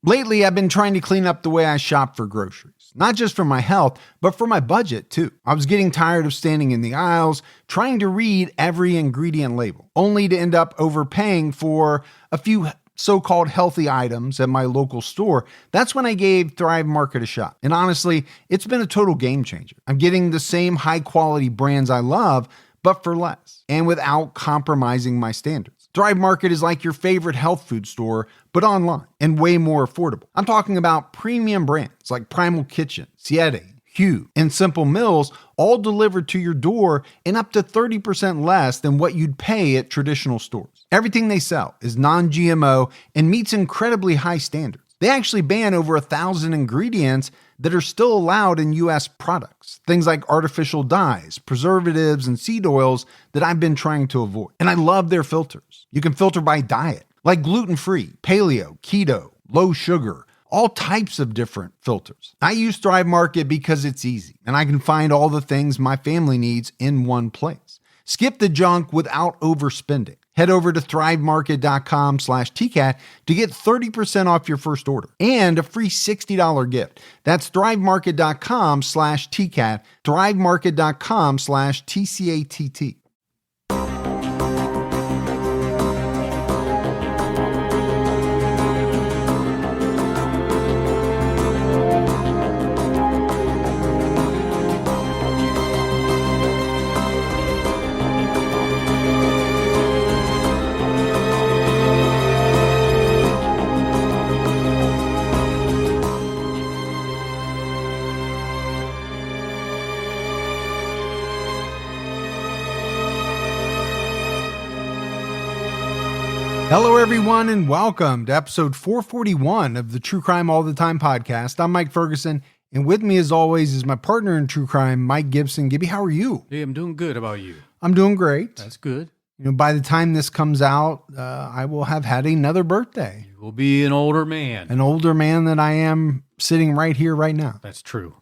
Lately, I've been trying to clean up the way I shop for groceries, not just for my health, but for my budget too. I was getting tired of standing in the aisles, trying to read every ingredient label, only to end up overpaying for a few so-called healthy items at my local store. That's when I gave Thrive Market a shot. And honestly, it's been a total game changer. I'm getting the same high-quality brands I love, but for less, and without compromising my standards. Thrive Market is like your favorite health food store, but online and way more affordable. I'm talking about premium brands like Primal Kitchen, Siete, Hue, and Simple Mills, all delivered to your door and up to 30% less than what you'd pay at traditional stores. Everything they sell is non-GMO and meets incredibly high standards. They actually ban over 1,000 ingredients that are still allowed in U.S. products. Things like artificial dyes, preservatives, and seed oils that I've been trying to avoid. And I love their filters. You can filter by diet, like gluten-free, paleo, keto, low sugar, all types of different filters. I use Thrive Market because it's easy, and I can find all the things my family needs in one place. Skip the junk without overspending. Head over to thrivemarket.com/TCAT to get 30% off your first order and a free $60 gift. That's thrivemarket.com/TCAT, thrivemarket.com/TCATT. Hello, everyone, and welcome to episode 441 of the True Crime All the Time podcast. I'm Mike Ferguson, and with me, as always, is my partner in true crime, Mike Gibson. Gibby, how are you? Hey, I'm doing good. How about you? I'm doing great. That's good. You know, by the time this comes out, I will have had another birthday. You will be an older man. An older man than I am sitting right here, right now. That's true.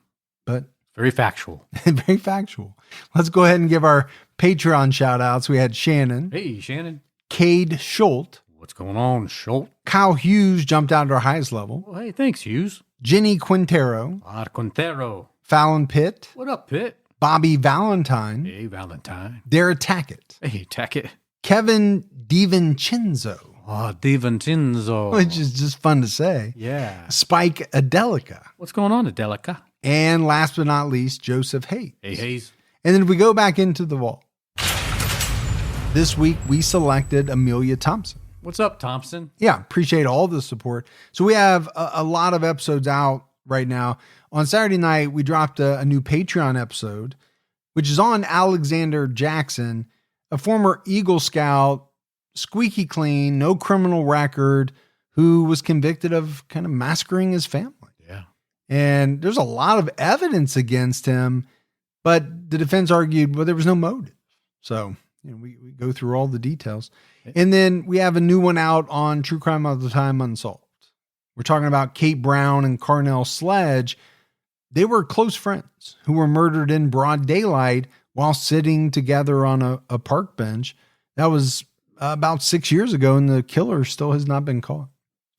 But very factual. Very factual. Let's go ahead and give our Patreon shout outs. We had Shannon. Hey, Shannon. Cade Schult. What's going on, Schult? Kyle Hughes jumped out to our highest level. Well, hey, thanks, Hughes. Jenny Quintero. Quintero. Fallon Pitt. What up, Pitt? Bobby Valentine. Hey, Valentine. Dara Tackett. Hey, Tackett. Kevin DiVincenzo. Oh, DiVincenzo. Which is just fun to say. Yeah. Spike Adelica. What's going on, Adelica? And last but not least, Joseph Hayes. Hey, Hayes. And then if we go back into the vault, this week we selected Amelia Thompson. What's up, Thompson? Yeah, appreciate all the support. So we have a lot of episodes out right now. On Saturday night, we dropped a new Patreon episode, which is on Alexander Jackson, a former Eagle Scout, squeaky clean, no criminal record, who was convicted of kind of massacring his family. Yeah. And there's a lot of evidence against him, but the defense argued, well, there was no motive. So we go through all the details. And then we have a new one out on True Crime All the Time Unsolved. We're talking about Kate Brown and Carnell Sledge. They were close friends who were murdered in broad daylight while sitting together on a park bench. That was about 6 years ago, and the killer still has not been caught.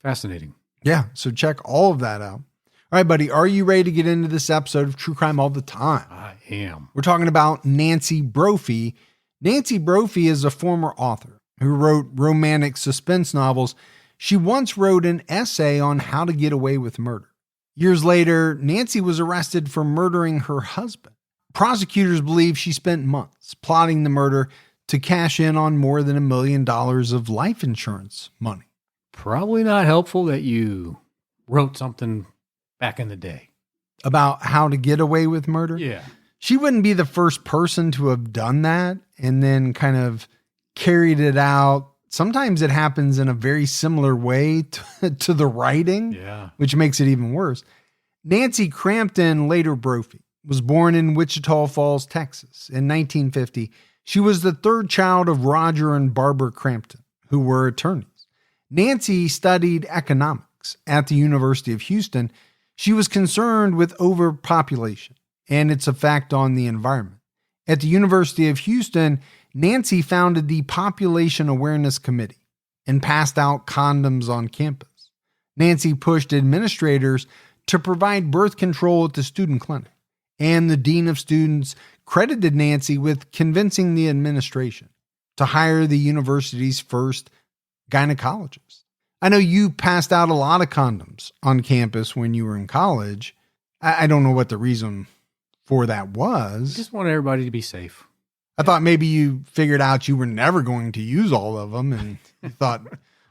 Fascinating. Yeah, so check all of that out. All right, buddy, are you ready to get into this episode of True Crime All the Time? I am. We're talking about Nancy Brophy. Nancy Brophy is a former author who wrote romantic suspense novels. She once wrote an essay on how to get away with murder. Years later, Nancy was arrested for murdering her husband. Prosecutors believe she spent months plotting the murder to cash in on more than $1 million of life insurance money. Probably not helpful that you wrote something back in the day About how to get away with murder? Yeah. She wouldn't be the first person to have done that and then kind of carried it out. Sometimes it happens in a very similar way to the writing, which makes it even worse. Nancy Crampton, later Brophy, was born in Wichita Falls, Texas in 1950. She was the third child of Roger and Barbara Crampton, who were attorneys. Nancy studied economics at the University of Houston. She was concerned with overpopulation and its effect on the environment. At the University of Houston, Nancy founded the Population Awareness Committee and passed out condoms on campus. Nancy pushed administrators to provide birth control at the student clinic, and the dean of students credited Nancy with convincing the administration to hire the university's first gynecologist. I know you passed out a lot of condoms on campus when you were in college. I don't know what the reason for that was. Just want everybody to be safe. I thought maybe you figured out you were never going to use all of them, and you thought,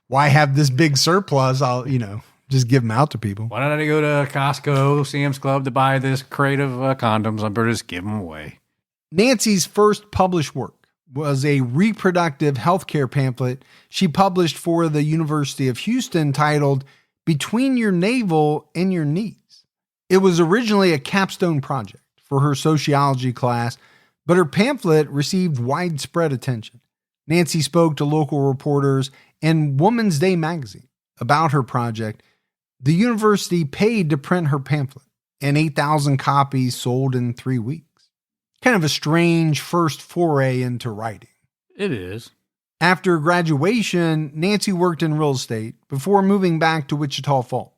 why have this big surplus? I'll, just give them out to people. Why did I go to Costco, Sam's Club to buy this crate of condoms? I better just give them away. Nancy's first published work was a reproductive healthcare pamphlet she published for the University of Houston titled Between Your Navel and Your Knees. It was originally a capstone project for her sociology class, but her pamphlet received widespread attention. Nancy spoke to local reporters and Woman's Day magazine about her project. The university paid to print her pamphlet, and 8,000 copies sold in 3 weeks. Kind of a strange first foray into writing. It is. After graduation, Nancy worked in real estate before moving back to Wichita Falls.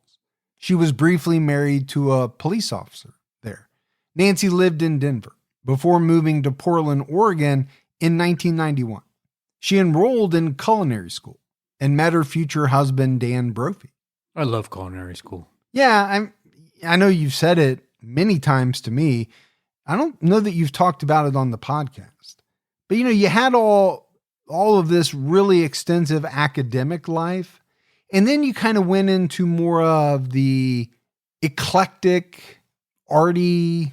She was briefly married to a police officer there. Nancy lived in Denver before moving to Portland, Oregon in 1991. She enrolled in culinary school and met her future husband, Dan Brophy. I love culinary school. Yeah, I know you've said it many times to me. I don't know that you've talked about it on the podcast. But you had all of this really extensive academic life, and then you kind of went into more of the eclectic, artsy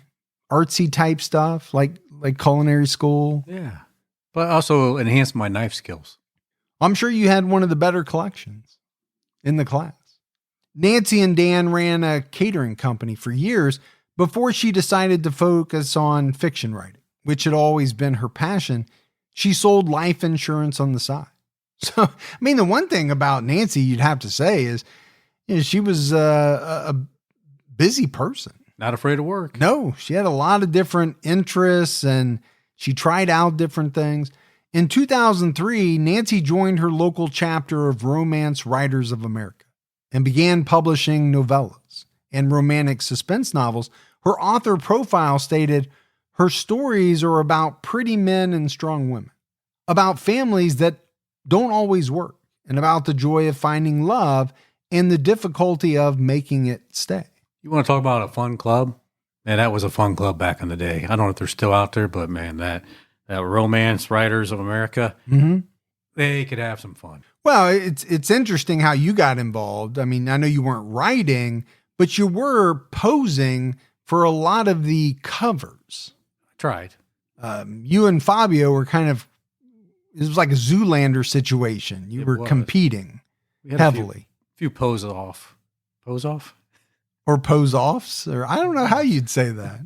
type stuff, like culinary school. Yeah. But also enhanced my knife skills. I'm sure you had one of the better collections in the class. Nancy and Dan ran a catering company for years before she decided to focus on fiction writing, which had always been her passion. She sold life insurance on the side. So, the one thing about Nancy you'd have to say is, she was a busy person. Not afraid of work. No, she had a lot of different interests and she tried out different things. In 2003, Nancy joined her local chapter of Romance Writers of America and began publishing novellas and romantic suspense novels. Her author profile stated, her stories are about pretty men and strong women, about families that don't always work, and about the joy of finding love and the difficulty of making it stay. You want to talk about a fun club? Man, that was a fun club back in the day. I don't know if they're still out there, but man, that Romance Writers of America, they could have some fun. Well, it's interesting how you got involved. I know you weren't writing, but you were posing for a lot of the covers. I tried. You and Fabio were it was like a Zoolander situation. You were competing heavily. A few pose off. Pose off? Or pose offs, or I don't know how you'd say that.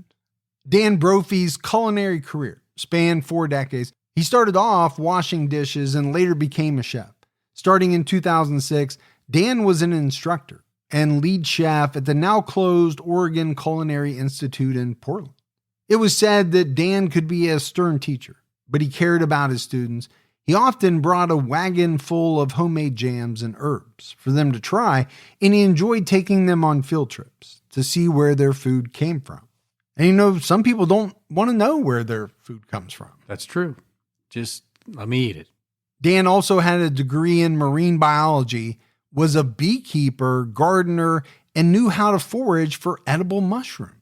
Dan Brophy's culinary career spanned 4 decades. He started off washing dishes and later became a chef. Starting in 2006, Dan was an instructor and lead chef at the now closed Oregon Culinary Institute in Portland. It was said that Dan could be a stern teacher, but he cared about his students. He often brought a wagon full of homemade jams and herbs for them to try, and he enjoyed taking them on field trips to see where their food came from. And some people don't want to know where their food comes from. That's true. Just let me eat it. Dan also had a degree in marine biology, was a beekeeper, gardener, and knew how to forage for edible mushrooms.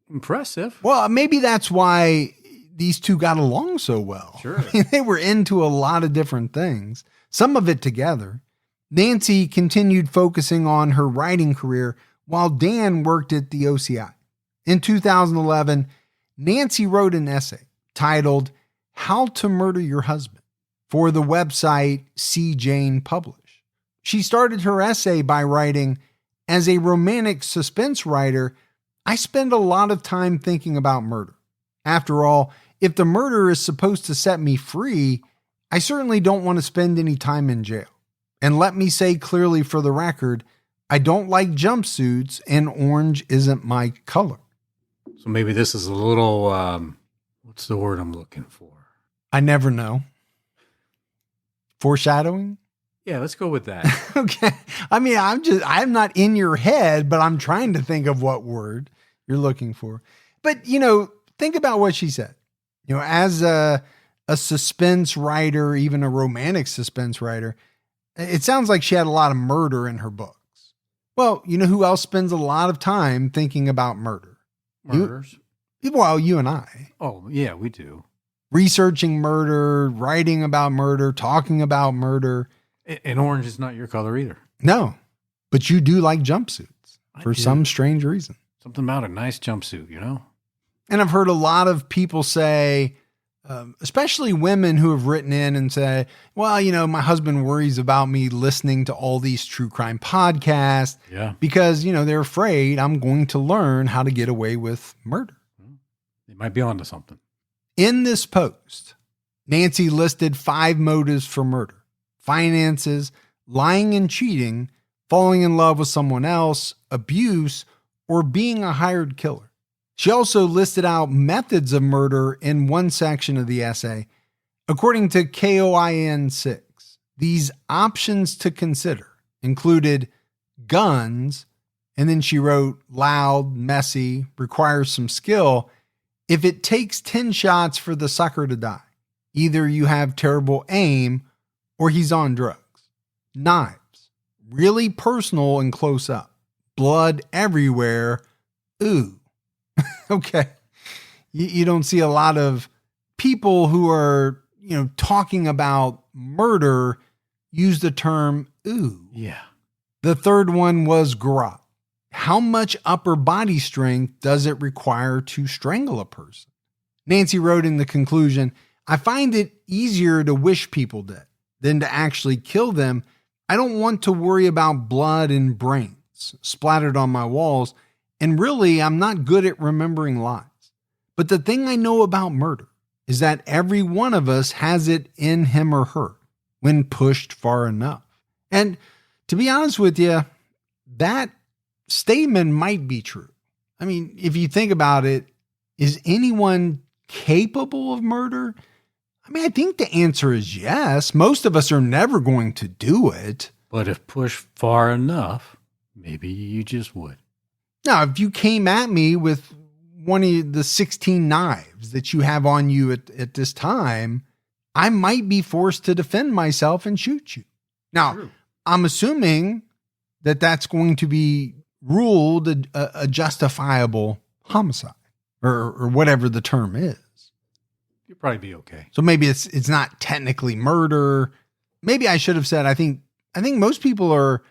Impressive. Well, maybe that's why these two got along so well. Sure. They were into a lot of different things, some of it together. Nancy continued focusing on her writing career while Dan worked at the OCI. In 2011, Nancy wrote an essay titled How to Murder Your Husband for the website See Jane Publish. She started her essay by writing, as a romantic suspense writer, I spend a lot of time thinking about murder. After all, if the murder is supposed to set me free, I certainly don't want to spend any time in jail. And let me say clearly for the record, I don't like jumpsuits and orange isn't my color. So maybe this is a little, what's the word I'm looking for? I never know. Foreshadowing? Yeah, let's go with that. Okay. I mean, I'm not in your head, but I'm trying to think of what word you're looking for. But, think about what she said. As a suspense writer, even a romantic suspense writer, it sounds like she had a lot of murder in her books. Well, you know who else spends a lot of time thinking about murder? Murders? You and I. Oh, yeah, we do. Researching murder, writing about murder, talking about murder. And orange is not your color either. No, but you do like jumpsuits for some strange reason. Something about a nice jumpsuit, And I've heard a lot of people say, especially women who have written in and say, well, my husband worries about me listening to all these true crime podcasts because, they're afraid I'm going to learn how to get away with murder. They might be onto something. In this post, Nancy listed 5 motives for murder: finances, lying and cheating, falling in love with someone else, abuse, or being a hired killer. She also listed out methods of murder in one section of the essay. According to KOIN 6, these options to consider included guns, and then she wrote loud, messy, requires some skill. If it takes 10 shots for the sucker to die, either you have terrible aim or he's on drugs. Knives, really personal and close up. Blood everywhere. Ooh. Okay. You don't see a lot of people who are, talking about murder use the term ooh. Yeah. The third one was garrote. How much upper body strength does it require to strangle a person? Nancy wrote in the conclusion, I find it easier to wish people dead than to actually kill them. I don't want to worry about blood and brains splattered on my walls. And really, I'm not good at remembering lies. But the thing I know about murder is that every one of us has it in him or her when pushed far enough. And to be honest with you, that statement might be true. I mean, if you think about it, is anyone capable of murder? I mean, I think the answer is yes. Most of us are never going to do it. But if pushed far enough, maybe you just would. Now, if you came at me with one of the 16 knives that you have on you at this time, I might be forced to defend myself and shoot you. Now, true. I'm assuming that that's going to be ruled a justifiable homicide or whatever the term is. You'd probably be okay. So maybe it's not technically murder. Maybe I should have said, I think most people are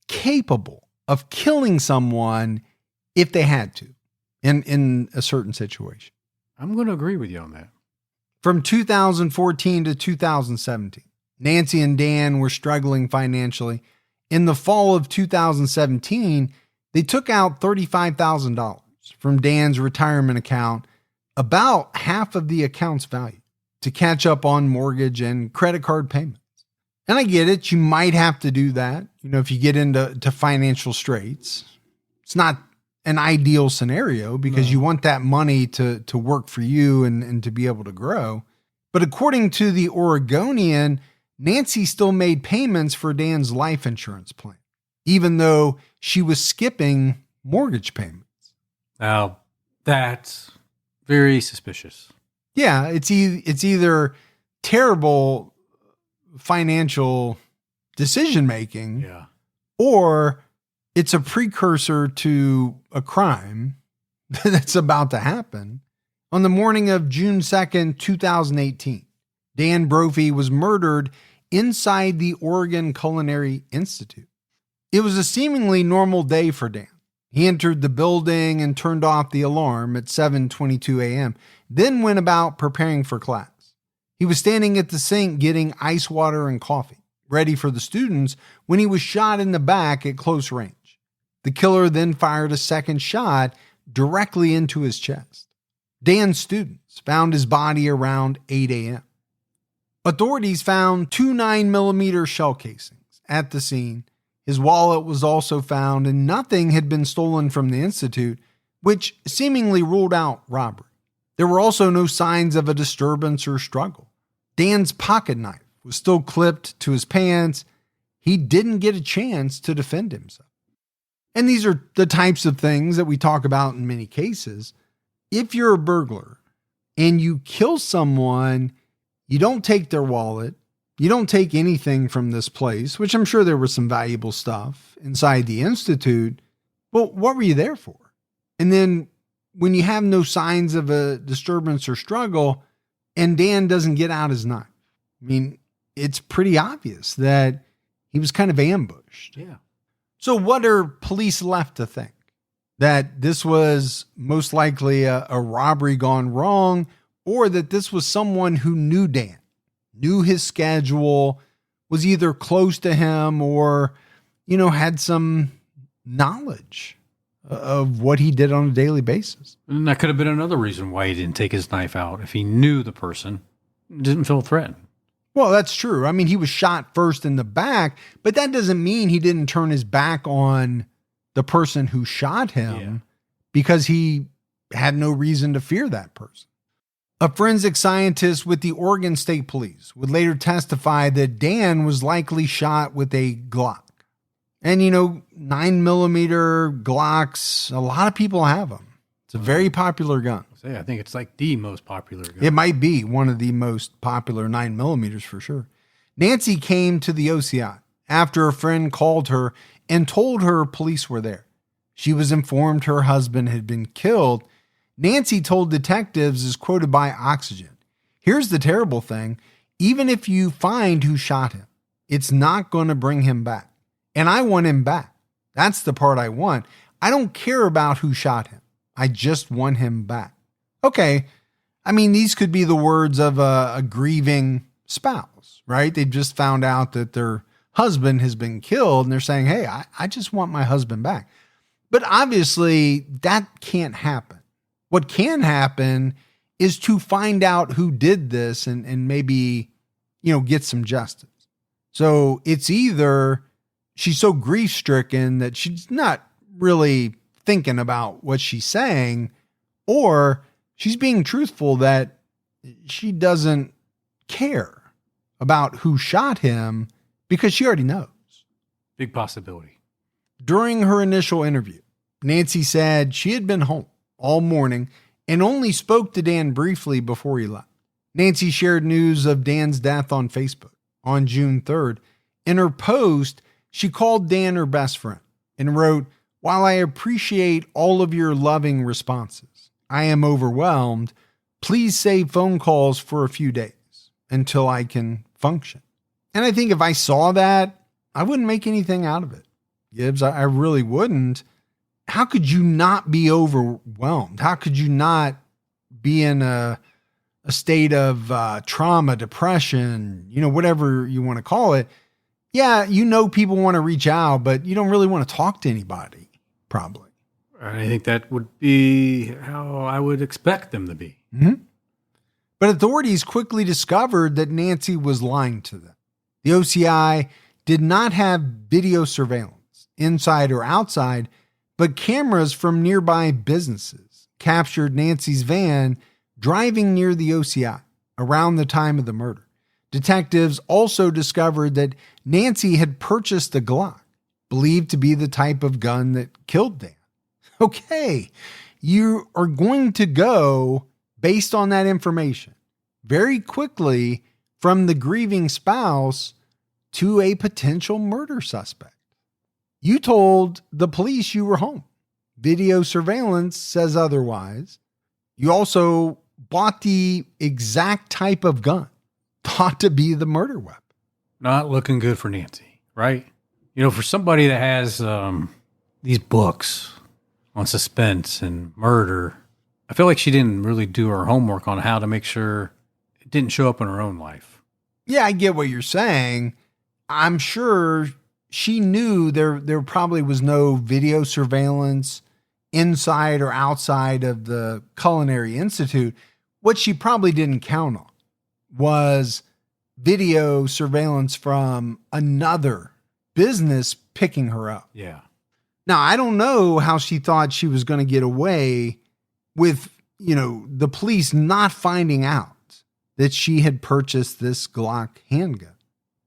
capable of killing someone if they had to in a certain situation. I'm going to agree with you on that. From 2014 to 2017, Nancy and Dan were struggling financially. In the fall of 2017, they took out $35,000 from Dan's retirement account, about half of the account's value, to catch up on mortgage and credit card payments. And I get it. You might have to do that. If you get into financial straits, it's not an ideal scenario because you want that money to work for you and to be able to grow. But according to the Oregonian, Nancy still made payments for Dan's life insurance plan, even though she was skipping mortgage payments. Now, that's very suspicious. Yeah, it's either terrible financial decision-making, or it's a precursor to a crime that's about to happen. On the morning of June 2nd, 2018, Dan Brophy was murdered inside the Oregon Culinary Institute. It was a seemingly normal day for Dan. He entered the building and turned off the alarm at 7:22 a.m., then went about preparing for class. He was standing at the sink getting ice water and coffee, ready for the students, when he was shot in the back at close range. The killer then fired a second shot directly into his chest. Dan's students found his body around 8 a.m. Authorities found 2 9mm shell casings at the scene. His wallet was also found, and nothing had been stolen from the institute, which seemingly ruled out robbery. There were also no signs of a disturbance or struggle. Dan's pocket knife was still clipped to his pants, he didn't get a chance to defend himself. And these are the types of things that we talk about in many cases. If you're a burglar and you kill someone, you don't take their wallet, you don't take anything from this place, which I'm sure there was some valuable stuff inside the Institute. Well, what were you there for? And then when you have no signs of a disturbance or struggle and Dan doesn't get out his knife, I mean, it's pretty obvious that he was kind of ambushed. Yeah. So what are police left to think? That this was most likely a robbery gone wrong, or that this was someone who knew Dan, knew his schedule, was either close to him or, had some knowledge of what he did on a daily basis. And that could have been another reason why he didn't take his knife out. If he knew the person, didn't feel threatened. Well, that's true. I mean, he was shot first in the back, but that doesn't mean he didn't turn his back on the person who shot him because he had no reason to fear that person. A forensic scientist with the Oregon State Police would later testify that Dan was likely shot with a Glock. And 9mm Glocks, a lot of people have them. It's a very popular gun. I think it's like the most popular gun. It might be one of the most popular 9mm for sure. Nancy came to the OCI after a friend called her and told her police were there. She was informed her husband had been killed. Nancy told detectives, as quoted by Oxygen, "Here's the terrible thing. Even if you find who shot him, it's not going to bring him back. And I want him back. That's the part I want. I don't care about who shot him. I just want him back." Okay, I mean, these could be the words of a grieving spouse, right? They just found out that their husband has been killed and they're saying, hey, I just want my husband back. But obviously that can't happen. What can happen is to find out who did this and maybe, get some justice. So it's either she's so grief-stricken that she's not really thinking about what she's saying, or she's being truthful that she doesn't care about who shot him because she already knows. Big possibility. During her initial interview, Nancy said she had been home all morning and only spoke to Dan briefly before he left. Nancy shared news of Dan's death on Facebook on June 3rd. In her post, she called Dan her best friend and wrote, "While I appreciate all of your loving responses, I am overwhelmed. Please save phone calls for a few days until I can function." And I think if I saw that, I wouldn't make anything out of it. Gibbs, I really wouldn't. How could you not be overwhelmed? How could you not be in a state of trauma, depression, whatever you want to call it? Yeah, people want to reach out, but you don't really want to talk to anybody, probably. I think that would be how I would expect them to be. Mm-hmm. But authorities quickly discovered that Nancy was lying to them. The OCI did not have video surveillance, inside or outside, but cameras from nearby businesses captured Nancy's van driving near the OCI around the time of the murder. Detectives also discovered that Nancy had purchased a Glock, believed to be the type of gun that killed Dan. Okay, you are going to go, based on that information, very quickly from the grieving spouse to a potential murder suspect. You told the police you were home. Video surveillance says otherwise. You also bought the exact type of gun thought to be the murder weapon. Not looking good for Nancy, right? For somebody that has these books on suspense and murder, I feel like she didn't really do her homework on how to make sure it didn't show up in her own life. Yeah, I get what you're saying. I'm sure she knew there probably was no video surveillance inside or outside of the Culinary Institute. What she probably didn't count on was video surveillance from another business picking her up. Yeah. Now, I don't know how she thought she was going to get away with, the police not finding out that she had purchased this Glock handgun.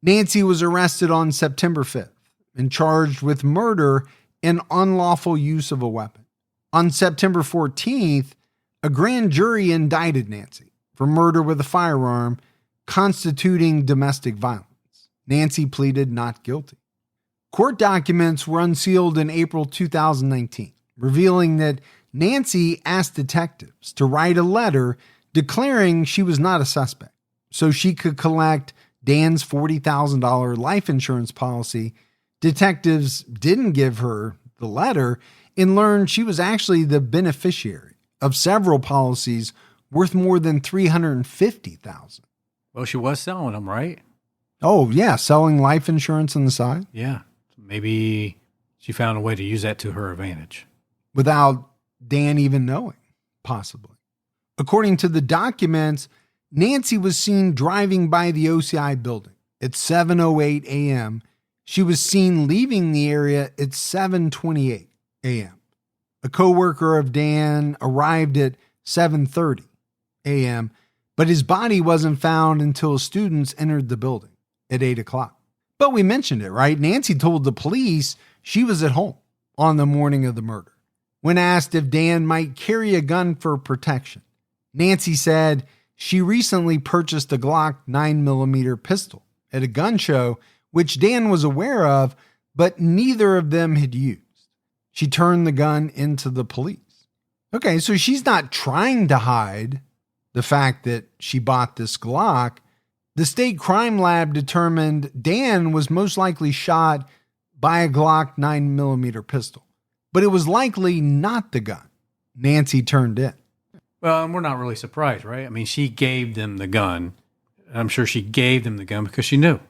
Nancy was arrested on September 5th and charged with murder and unlawful use of a weapon. On September 14th, a grand jury indicted Nancy for murder with a firearm constituting domestic violence. Nancy pleaded not guilty. Court documents were unsealed in April 2019, revealing that Nancy asked detectives to write a letter declaring she was not a suspect so she could collect Dan's $40,000 life insurance policy. Detectives didn't give her the letter and learned she was actually the beneficiary of several policies worth more than $350,000. Well, she was selling them, right? Oh, yeah, selling life insurance on the side? Yeah. Maybe she found a way to use that to her advantage. Without Dan even knowing, possibly. According to the documents, Nancy was seen driving by the OCI building at 7:08 a.m. She was seen leaving the area at 7:28 a.m. A coworker of Dan arrived at 7:30 a.m., but his body wasn't found until students entered the building at 8 o'clock. But we mentioned it, right? Nancy told the police she was at home on the morning of the murder. When asked if Dan might carry a gun for protection, Nancy said she recently purchased a Glock 9mm pistol at a gun show, which Dan was aware of, but neither of them had used. She turned the gun into the police. Okay, so she's not trying to hide the fact that she bought this Glock. The state crime lab determined Dan was most likely shot by a Glock 9mm pistol, but it was likely not the gun Nancy turned in. Well, and we're not really surprised, right? I mean, she gave them the gun. I'm sure she gave them the gun because she knew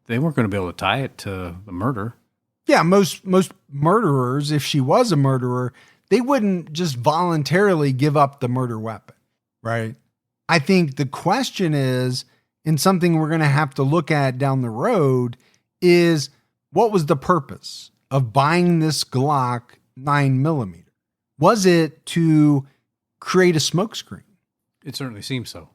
they weren't going to be able to tie it to the murder. Yeah, most murderers, if she was a murderer, they wouldn't just voluntarily give up the murder weapon, right? I think the question is, and something we're going to have to look at down the road, is what was the purpose of buying this Glock 9mm? Was it to create a smokescreen? It certainly seems so.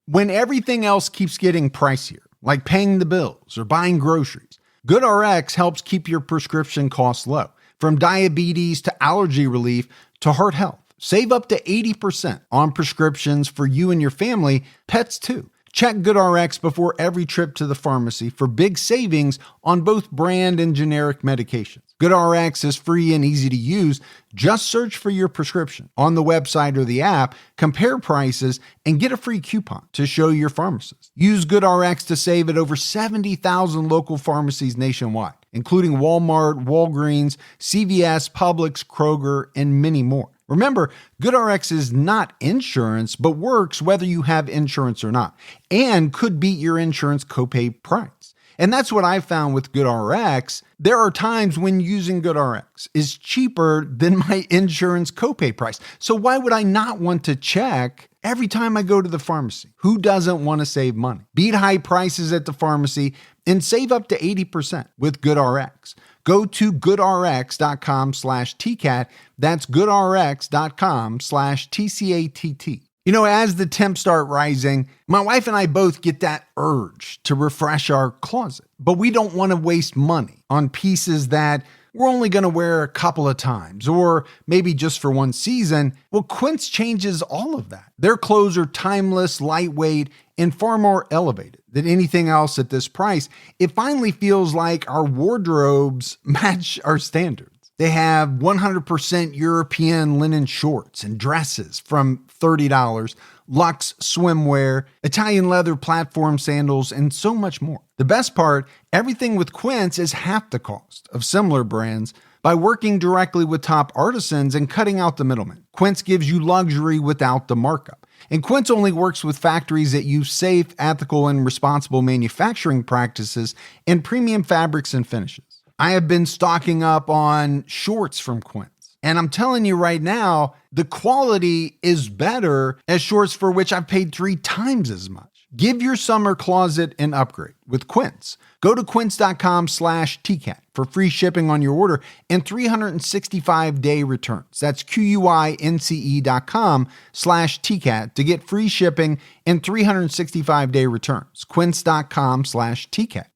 When everything else keeps getting pricier, like paying the bills or buying groceries, GoodRx helps keep your prescription costs low. From diabetes to allergy relief to heart health. Save up to 80% on prescriptions for you and your family, pets too. Check GoodRx before every trip to the pharmacy for big savings on both brand and generic medications. GoodRx is free and easy to use. Just search for your prescription on the website or the app, compare prices, and get a free coupon to show your pharmacist. Use GoodRx to save at over 70,000 local pharmacies nationwide, including Walmart, Walgreens, CVS, Publix, Kroger, and many more. Remember, GoodRx is not insurance, but works whether you have insurance or not, and could beat your insurance copay price. And that's what I found with GoodRx. There are times when using GoodRx is cheaper than my insurance copay price. So why would I not want to check every time I go to the pharmacy? Who doesn't want to save money? Beat high prices at the pharmacy and save up to 80% with GoodRx. Go to goodrx.com/TCAT. That's goodrx.com/TCATT. You know, as the temps start rising, my wife and I both get that urge to refresh our closet, but we don't want to waste money on pieces that we're only going to wear a couple of times or maybe just for one season. Well, Quince changes all of that. Their clothes are timeless, lightweight, and far more elevated than anything else at this price. It finally feels like our wardrobes match our standards. They have 100% European linen shorts and dresses from $30, luxe swimwear, Italian leather platform sandals, and so much more. The best part, everything with Quince is half the cost of similar brands by working directly with top artisans and cutting out the middleman. Quince gives you luxury without the markup. And Quince only works with factories that use safe, ethical, and responsible manufacturing practices and premium fabrics and finishes. I have been stocking up on shorts from Quince, and I'm telling you right now, the quality is better as shorts for which I've paid 3 times as much. Give your summer closet an upgrade with Quince. Go to quince.com/TCAT for free shipping on your order and 365-day returns. That's QUINCE.com/TCAT to get free shipping and 365-day returns. Quince.com/TCAT.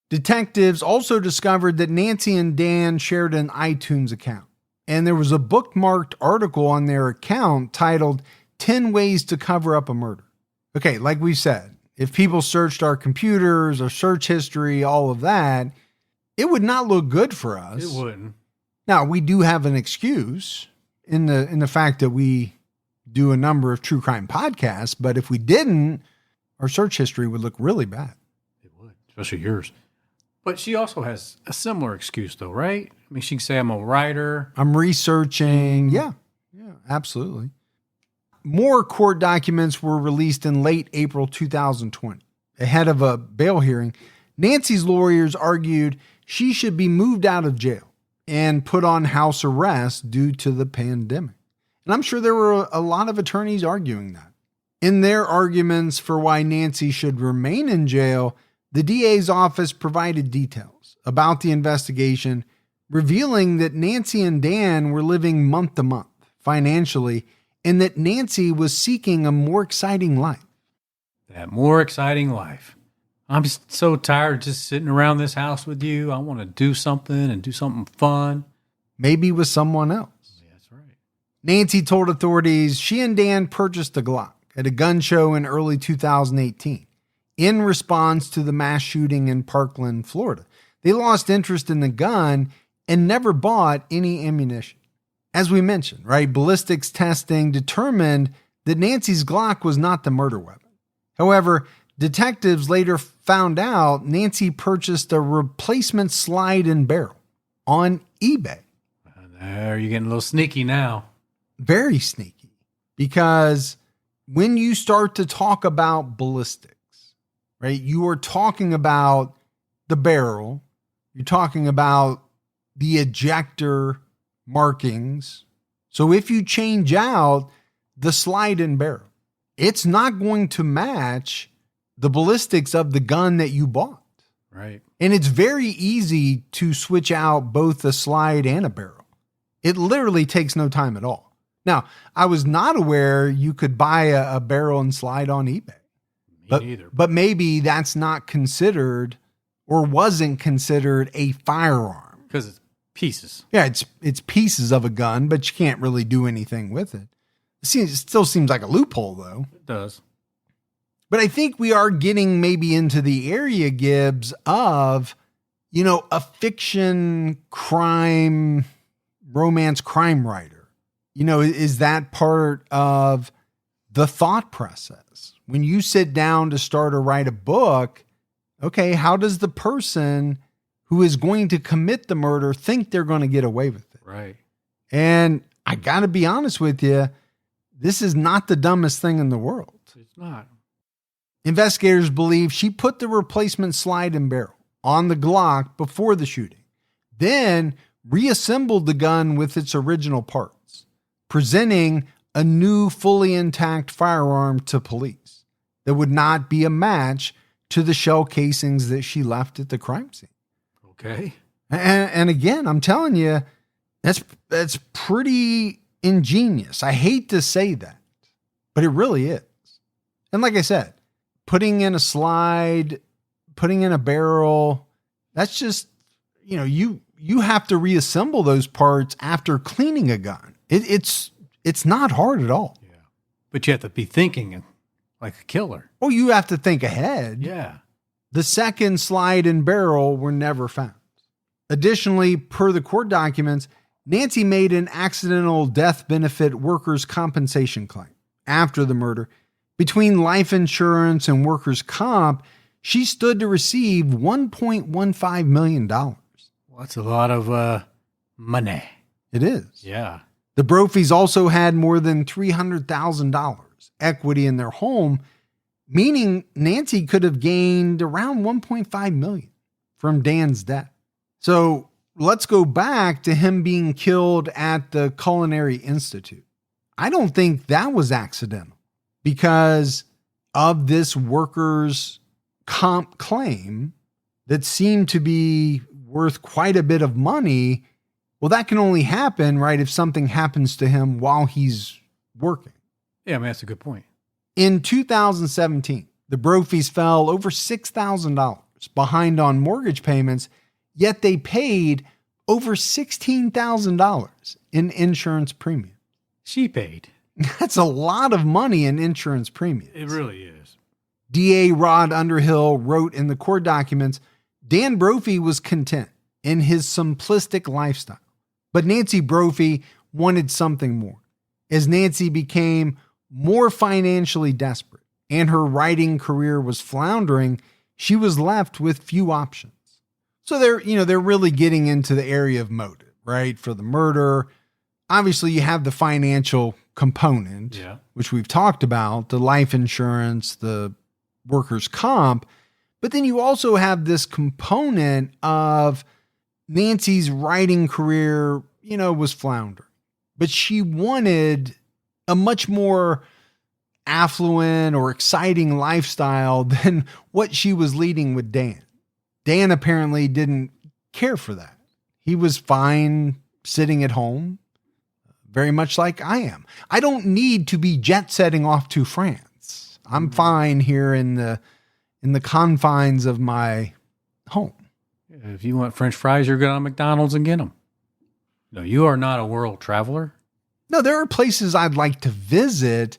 Detectives also discovered that Nancy and Dan shared an iTunes account, and there was a bookmarked article on their account titled 10 Ways to Cover Up a Murder. Okay, like we said, if people searched our computers, our search history, all of that, it would not look good for us. It wouldn't. Now, we do have an excuse in the fact that we do a number of true crime podcasts, but if we didn't, our search history would look really bad. It would, especially yours. But she also has a similar excuse, though, right? I mean, she can say, I'm a writer. I'm researching. Yeah, absolutely. More court documents were released in late April 2020. Ahead of a bail hearing, Nancy's lawyers argued she should be moved out of jail and put on house arrest due to the pandemic. And I'm sure there were a lot of attorneys arguing that. In their arguments for why Nancy should remain in jail, the DA's office provided details about the investigation, revealing that Nancy and Dan were living month to month financially, and that Nancy was seeking a more exciting life. That more exciting life. I'm so tired of just sitting around this house with you. I want to do something and do something fun. Maybe with someone else. Yeah, that's right. Nancy told authorities she and Dan purchased a Glock at a gun show in early 2018 in response to the mass shooting in Parkland, Florida. They lost interest in the gun and never bought any ammunition. As we mentioned, right, ballistics testing determined that Nancy's Glock was not the murder weapon. However, detectives later found out Nancy purchased a replacement slide and barrel on eBay. There, you're getting a little sneaky now. Very sneaky, because when you start to talk about ballistics, right, you are talking about the barrel, you're talking about the ejector markings. So if you change out the slide and barrel, it's not going to match the ballistics of the gun that you bought. Right. And it's very easy to switch out both a slide and a barrel. It literally takes no time at all. Now, I was not aware you could buy a barrel and slide on eBay. Me neither. But maybe that's not considered or wasn't considered a firearm. Because it's pieces. Yeah, it's pieces of a gun, but you can't really do anything with it. It still seems like a loophole, though. It does. But I think we are getting maybe into the area, Gibbs, of, a fiction crime, romance crime writer. Is that part of the thought process? When you sit down to start or write a book, okay, how does the person who is going to commit the murder think they're going to get away with it? Right. And I got to be honest with you, this is not the dumbest thing in the world. It's not. Investigators believe she put the replacement slide and barrel on the Glock before the shooting, then reassembled the gun with its original parts, presenting a new fully intact firearm to police that would not be a match to the shell casings that she left at the crime scene. Okay. And again, I'm telling you, that's pretty ingenious. I hate to say that, but it really is. And like I said, putting in a slide, putting in a barrel, that's just, you have to reassemble those parts after cleaning a gun. It's not hard at all. Yeah. But you have to be thinking like a killer. Well, you have to think ahead. Yeah. The second slide and barrel were never found. Additionally, per the court documents, Nancy made an accidental death benefit workers' compensation claim after the murder. Between life insurance and workers' comp, she stood to receive $1.15 million. Well, that's a lot of money. It is. Yeah. The Brophies also had more than $300,000 equity in their home, meaning Nancy could have gained around $1.5 million from Dan's death. So let's go back to him being killed at the Culinary Institute. I don't think that was accidental, because of this workers' comp claim that seemed to be worth quite a bit of money, well, that can only happen, right, if something happens to him while he's working. Yeah, I mean, that's a good point. In 2017, the Brophies fell over $6,000 behind on mortgage payments, yet they paid over $16,000 in insurance premium. She paid. That's a lot of money in insurance premiums. It really is. DA Rod Underhill wrote in the court documents, Dan Brophy was content in his simplistic lifestyle, but Nancy Brophy wanted something more. As Nancy became more financially desperate and her writing career was floundering, she was left with few options. So they're really getting into the area of motive, right? For the murder. Obviously, you have the financial component, which we've talked about, the life insurance, the workers' comp. But then you also have this component of Nancy's writing career, was floundering. But she wanted a much more affluent or exciting lifestyle than what she was leading with Dan. Dan apparently didn't care for that. He was fine sitting at home, very much like I am. I don't need to be jet setting off to France. I'm fine here in the confines of my home. If you want French fries, you're going to McDonald's and get them. No, you are not a world traveler. No, there are places I'd like to visit,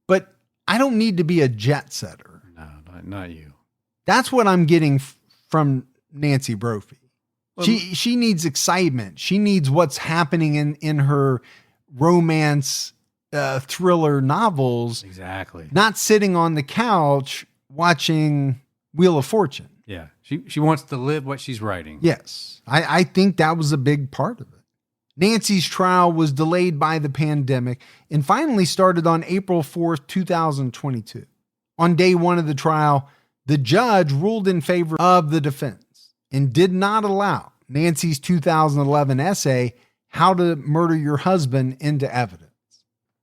but I don't need to be a jet setter. No, not you. That's what I'm getting from Nancy Brophy. Well, she needs excitement. She needs what's happening in her romance thriller novels. Exactly. Not sitting on the couch watching Wheel of Fortune. Yeah. She wants to live what she's writing. Yes. I think that was a big part of it. Nancy's trial was delayed by the pandemic and finally started on April 4th, 2022. On day one of the trial, the judge ruled in favor of the defense and did not allow Nancy's 2011 essay, How to Murder Your Husband, into evidence.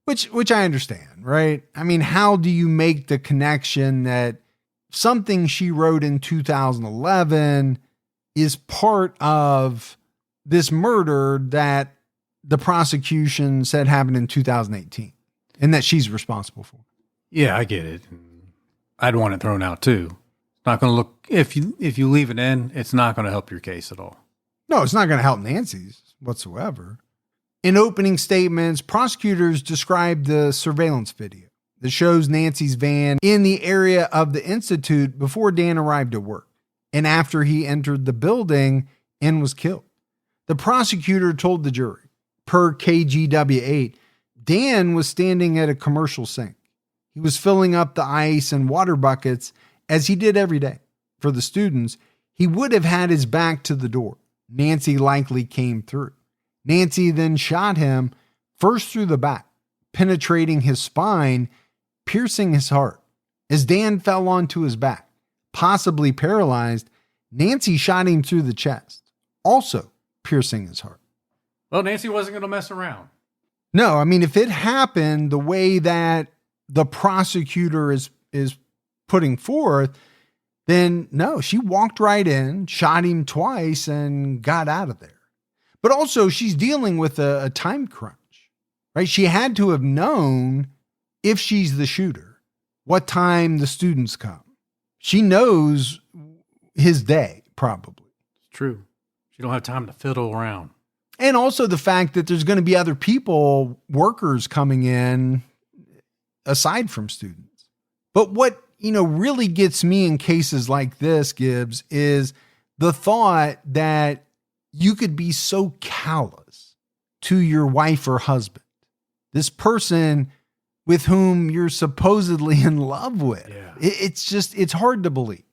Which I understand, right? I mean, how do you make the connection that something she wrote in 2011 is part of this murder that the prosecution said happened in 2018 and that she's responsible for? Yeah, I get it. I'd want it thrown out too. It's not going to look, if you leave it in, it's not going to help your case at all. No, it's not going to help Nancy's whatsoever. In opening statements, prosecutors described the surveillance video that shows Nancy's van in the area of the Institute before Dan arrived at work and after he entered the building and was killed. The prosecutor told the jury, per KGW 8, Dan was standing at a commercial sink. He was filling up the ice and water buckets as he did every day. For the students, he would have had his back to the door. Nancy likely came through. Nancy then shot him first through the back, penetrating his spine, piercing his heart. As Dan fell onto his back, possibly paralyzed, Nancy shot him through the chest, also piercing his heart. Well, Nancy wasn't going to mess around. No, I mean, if it happened the way that the prosecutor is putting forth, then no, she walked right in, shot him twice, and got out of there. But also, she's dealing with a time crunch, right? She had to have known, if she's the shooter, what time the students come. She knows his day, probably. It's true. She don't have time to fiddle around. And also the fact that there's going to be other people, workers coming in aside from students. But what, really gets me in cases like this, Gibbs, is the thought that you could be so callous to your wife or husband, this person with whom you're supposedly in love with. Yeah. It's hard to believe.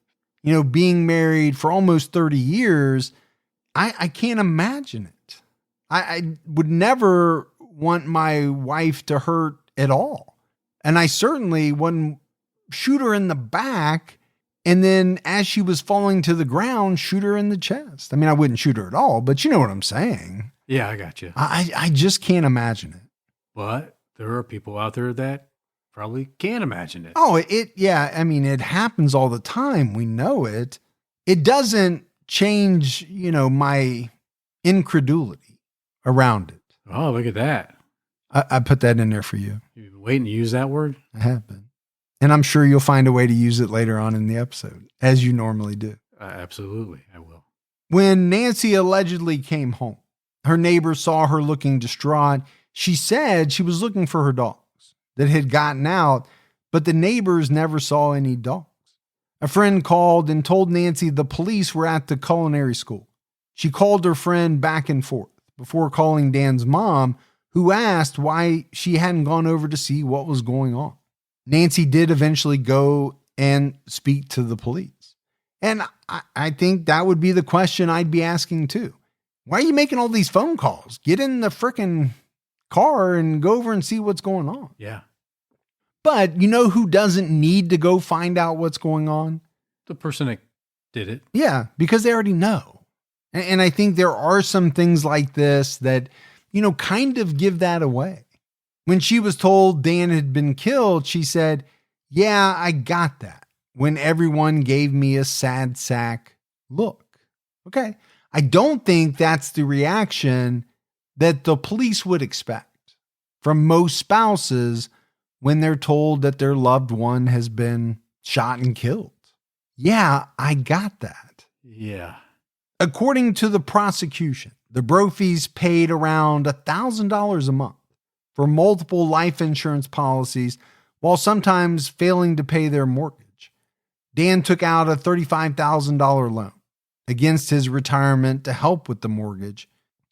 Being married for almost 30 years, I can't imagine it. I would never want my wife to hurt at all. And I certainly wouldn't shoot her in the back and then as she was falling to the ground, shoot her in the chest. I mean, I wouldn't shoot her at all, but you know what I'm saying. Yeah, I got you. I just can't imagine it. But there are people out there that probably can't imagine it. Oh, yeah. I mean, it happens all the time. We know it. It doesn't change, my incredulity around it. Oh, look at that. I put that in there for you. You've been waiting to use that word? I have been. And I'm sure you'll find a way to use it later on in the episode, as you normally do. Absolutely, I will. When Nancy allegedly came home, her neighbor saw her looking distraught. She said she was looking for her dogs that had gotten out, but the neighbors never saw any dogs. A friend called and told Nancy the police were at the culinary school. She called her friend back and forth before calling Dan's mom, who asked why she hadn't gone over to see what was going on. Nancy did eventually go and speak to the police. And I think that would be the question I'd be asking too. Why are you making all these phone calls? Get in the frickin' car and go over and see what's going on. Yeah. But you know who doesn't need to go find out what's going on? The person that did it. Yeah, because they already know. And I think there are some things like this that, kind of give that away. When she was told Dan had been killed, she said, "Yeah, I got that," when everyone gave me a sad sack look. Okay. I don't think that's the reaction that the police would expect from most spouses when they're told that their loved one has been shot and killed. Yeah, I got that. Yeah. According to the prosecution, the Brophies paid around $1,000 a month for multiple life insurance policies while sometimes failing to pay their mortgage. Dan took out a $35,000 loan against his retirement to help with the mortgage.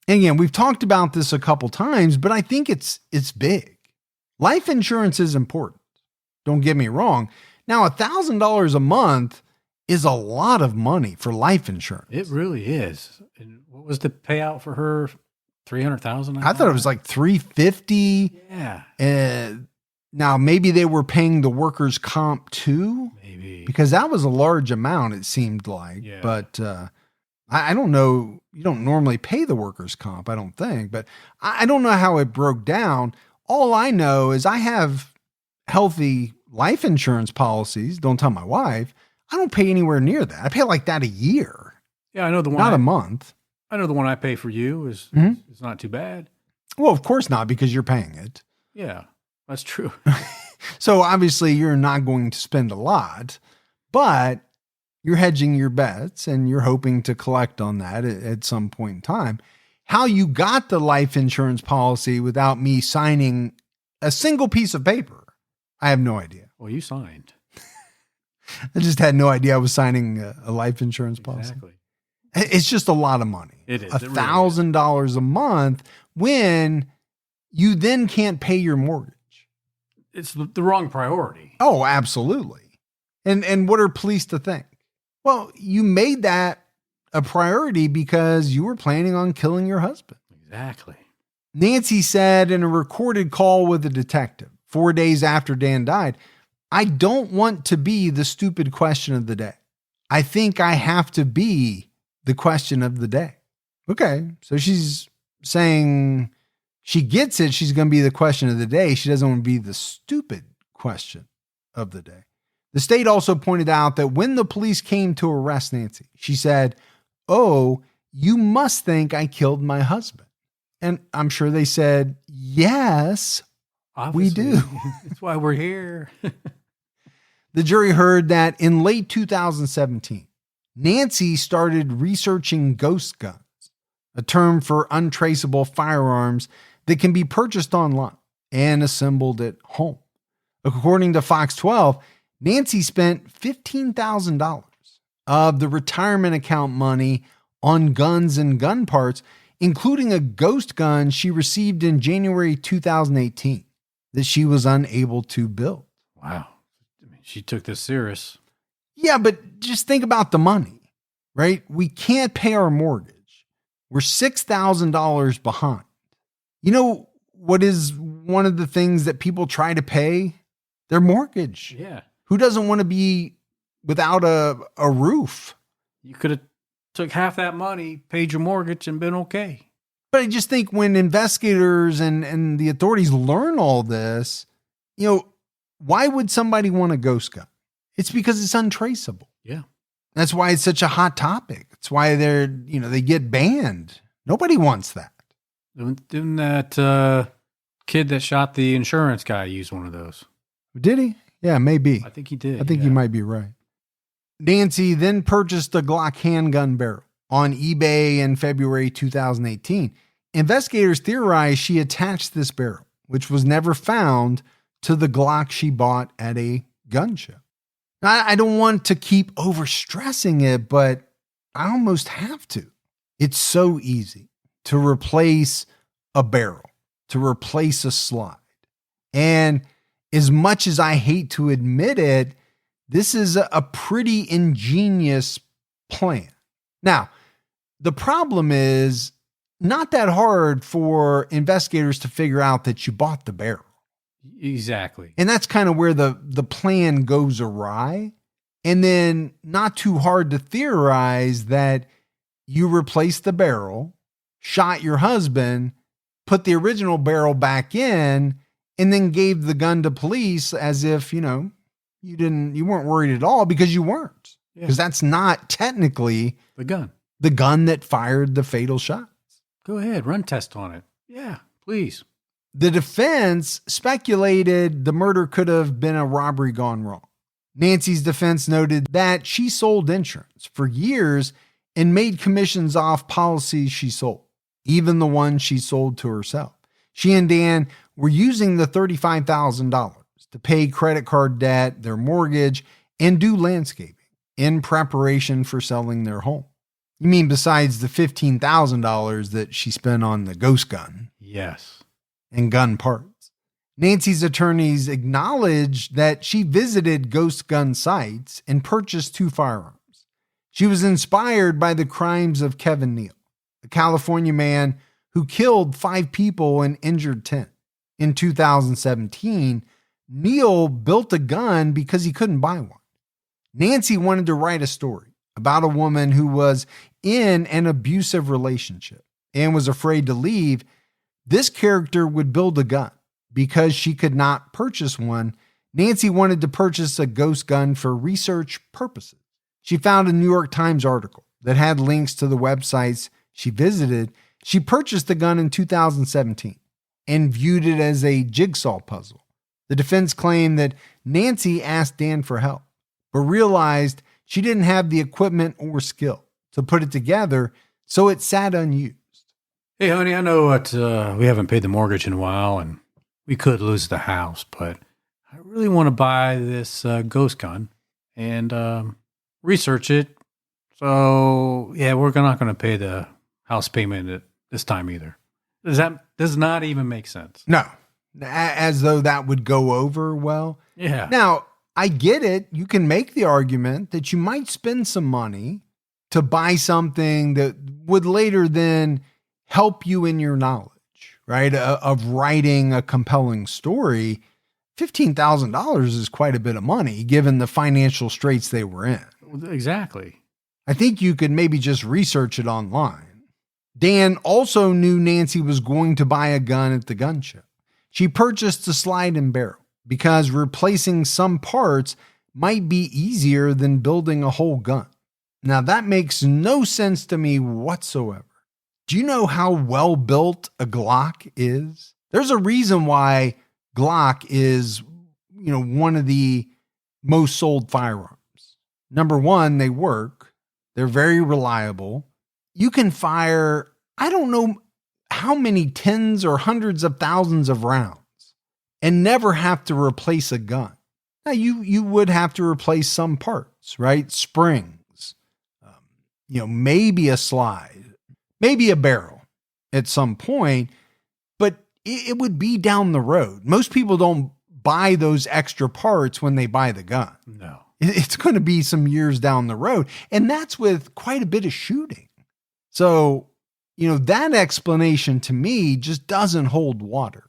And again, we've talked about this a couple times, but I think it's big. Life insurance is important. Don't get me wrong. Now, $1,000 a month is a lot of money for life insurance. It really is. And what was the payout for her? 300,000? I thought it was like 350. Yeah. Now maybe they were paying the workers' comp too. Maybe. Because that was a large amount, it seemed like. Yeah. But I don't know. You don't normally pay the workers' comp, I don't think. But I don't know how it broke down. All I know is I have healthy life insurance policies. Don't tell my wife. I don't pay anywhere near that. I pay like that a year. Yeah, I know the one. Not a month. I know the one I pay for you is it's not too bad. Well, of course not, because you're paying it. Yeah, that's true. So obviously you're not going to spend a lot, but you're hedging your bets and you're hoping to collect on that at some point in time. How you got the life insurance policy without me signing a single piece of paper, I have no idea. Well, you signed. I just had no idea I was signing a life insurance policy. Exactly. It's just a lot of money. It is. $1,000 a month when you then can't pay your mortgage. It's the wrong priority. Oh, absolutely. And what are police to think? Well, you made that a priority because you were planning on killing your husband. Exactly. Nancy said in a recorded call with a detective 4 days after Dan died, "I don't want to be the stupid question of the day. I think I have to be the question of the day." Okay, so she's saying she gets it. She's going to be the question of the day. She doesn't want to be the stupid question of the day. The state also pointed out that when the police came to arrest Nancy, she said, "Oh, you must think I killed my husband." And I'm sure they said, "Yes, Obviously, we do." That's why we're here. The jury heard that in late 2017, Nancy started researching ghost guns, a term for untraceable firearms that can be purchased online and assembled at home. According to Fox 12, Nancy spent $15,000 of the retirement account money on guns and gun parts, including a ghost gun she received in January 2018 that she was unable to build. Wow. I mean, she took this serious. Yeah, but just think about the money, right? We can't pay our mortgage. We're $6,000 behind. You know what is one of the things that people try to pay? Their mortgage. Yeah. Who doesn't want to be without a roof? You could have took half that money, paid your mortgage, and been okay. But I just think when investigators and the authorities learn all this, Why would somebody want a ghost gun? It's because it's untraceable. Yeah. That's why it's such a hot topic. It's why they get banned. Nobody wants that. Didn't that kid that shot the insurance guy use one of those? Did he? Yeah, maybe. I think he did. I think you might be right. Nancy then purchased a Glock handgun barrel on eBay in February 2018. Investigators theorize she attached this barrel, which was never found, to the Glock she bought at a gun show. I don't want to keep overstressing it, but I almost have to. It's so easy to replace a barrel, to replace a slide. And as much as I hate to admit it, this is a pretty ingenious plan. Now, the problem is not that hard for investigators to figure out that you bought the barrel. Exactly. And that's kind of where the plan goes awry. And then not too hard to theorize that you replaced the barrel, shot your husband, put the original barrel back in, and then gave the gun to police as if, you weren't worried at all, because you weren't. Because that's not technically the gun that fired the fatal shots. Go ahead, run test on it. Yeah, please. The defense speculated the murder could have been a robbery gone wrong. Nancy's defense noted that she sold insurance for years and made commissions off policies she sold, even the ones she sold to herself. She and Dan were using the $35,000 to pay credit card debt, their mortgage, and do landscaping in preparation for selling their home. You mean besides the $15,000 that she spent on the ghost gun? Yes. And gun parts. Nancy's attorneys acknowledged that she visited ghost gun sites and purchased 2 firearms. She was inspired by the crimes of Kevin Neal, a California man who killed 5 people and injured 10. In 2017, Neal built a gun because he couldn't buy one. Nancy wanted to write a story about a woman who was in an abusive relationship and was afraid to leave. This character would build a gun because she could not purchase one. Nancy wanted to purchase a ghost gun for research purposes. She found a New York Times article that had links to the websites she visited. She purchased the gun in 2017 and viewed it as a jigsaw puzzle. The defense claimed that Nancy asked Dan for help, but realized she didn't have the equipment or skill to put it together, so it sat unused. Hey, honey, I know we haven't paid the mortgage in a while, and we could lose the house, but I really want to buy this ghost gun and research it. So, yeah, we're not going to pay the house payment at this time either. Does not even make sense. No, as though that would go over well. Yeah. Now, I get it. You can make the argument that you might spend some money to buy something that would later then help you in your knowledge, right? Of writing a compelling story. $15,000 is quite a bit of money given the financial straits they were in. Exactly. I think you could maybe just research it online. Dan also knew Nancy was going to buy a gun at the gun show. She purchased a slide and barrel because replacing some parts might be easier than building a whole gun. Now, that makes no sense to me whatsoever. Do you know how well built a Glock is? There's a reason why Glock is, one of the most sold firearms. Number one, they work. They're very reliable. You can fire, I don't know how many tens or hundreds of thousands of rounds and never have to replace a gun. Now, you would have to replace some parts, right? Springs, maybe a slide, maybe a barrel at some point, but it would be down the road. Most people don't buy those extra parts when they buy the gun. No. It's going to be some years down the road. And that's with quite a bit of shooting. So, that explanation to me just doesn't hold water.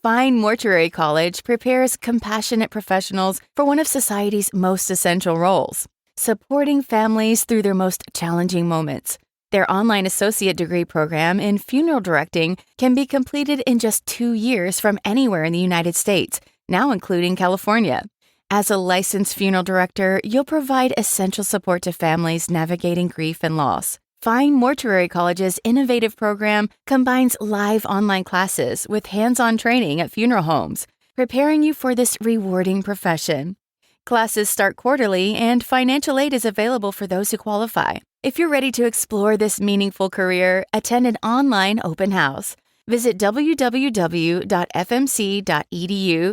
Fine Mortuary College prepares compassionate professionals for one of society's most essential roles, supporting families through their most challenging moments. Their online associate degree program in funeral directing can be completed in just 2 years from anywhere in the United States, now including California. As a licensed funeral director, you'll provide essential support to families navigating grief and loss. Find Mortuary College's innovative program combines live online classes with hands-on training at funeral homes, preparing you for this rewarding profession. Classes start quarterly, and financial aid is available for those who qualify. If you're ready to explore this meaningful career, attend an online open house. Visit www.fmc.edu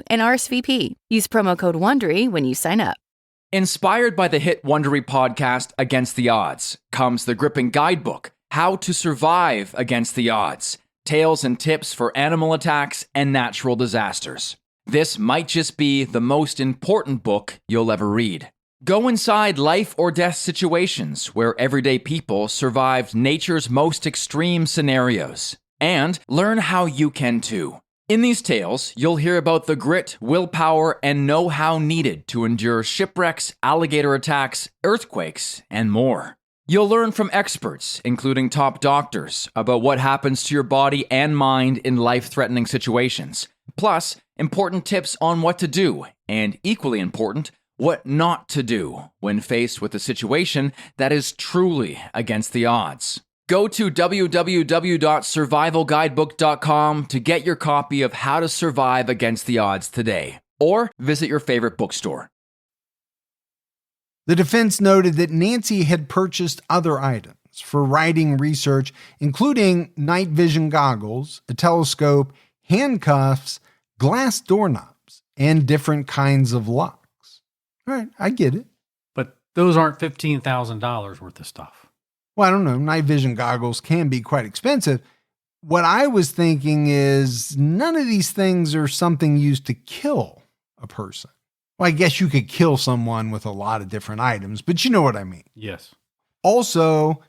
and RSVP. Use promo code WONDERY when you sign up. Inspired by the hit Wondery podcast Against the Odds comes the gripping guidebook, How to Survive Against the Odds, Tales and Tips for Animal Attacks and Natural Disasters. This might just be the most important book you'll ever read. Go inside life or death situations where everyday people survived nature's most extreme scenarios, and learn how you can too. In these tales, you'll hear about the grit, willpower, and know-how needed to endure shipwrecks, alligator attacks, earthquakes, and more. You'll learn from experts, including top doctors, about what happens to your body and mind in life-threatening situations. Plus, important tips on what to do, and equally important, what not to do when faced with a situation that is truly against the odds. Go to www.survivalguidebook.com to get your copy of How to Survive Against the Odds today, or visit your favorite bookstore. The defense noted that Nancy had purchased other items for writing research, including night vision goggles, a telescope, handcuffs, glass doorknobs, and different kinds of locks. All right, I get it. But those aren't $15,000 worth of stuff. Well, I don't know. Night vision goggles can be quite expensive. What I was thinking is none of these things are something used to kill a person. Well, I guess you could kill someone with a lot of different items, but you know what I mean. Yes. Also,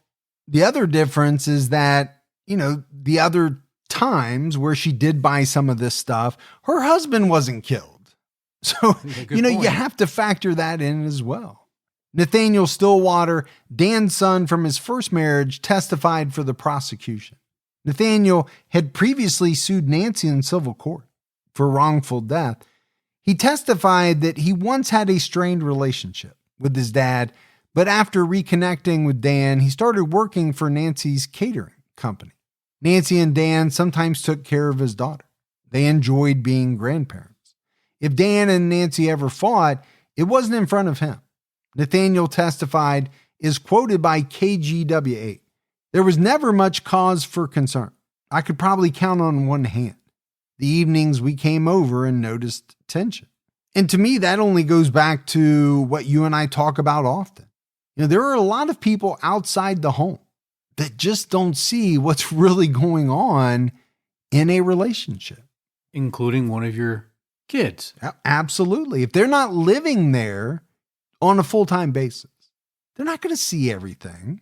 the other difference is that, the other times where she did buy some of this stuff, her husband wasn't killed. So, you have to factor that in as well. Nathaniel Stillwater, Dan's son from his first marriage, testified for the prosecution. Nathaniel had previously sued Nancy in civil court for wrongful death. He testified that he once had a strained relationship with his dad, but after reconnecting with Dan, he started working for Nancy's catering company. Nancy and Dan sometimes took care of his daughter. They enjoyed being grandparents. If Dan and Nancy ever fought, it wasn't in front of him. Nathaniel testified, is quoted by KGW8. There was never much cause for concern. I could probably count on one hand the evenings we came over and noticed tension. And to me, that only goes back to what you and I talk about often. There are a lot of people outside the home that just don't see what's really going on in a relationship. Including one of your kids. Absolutely. If they're not living there on a full-time basis, they're not going to see everything.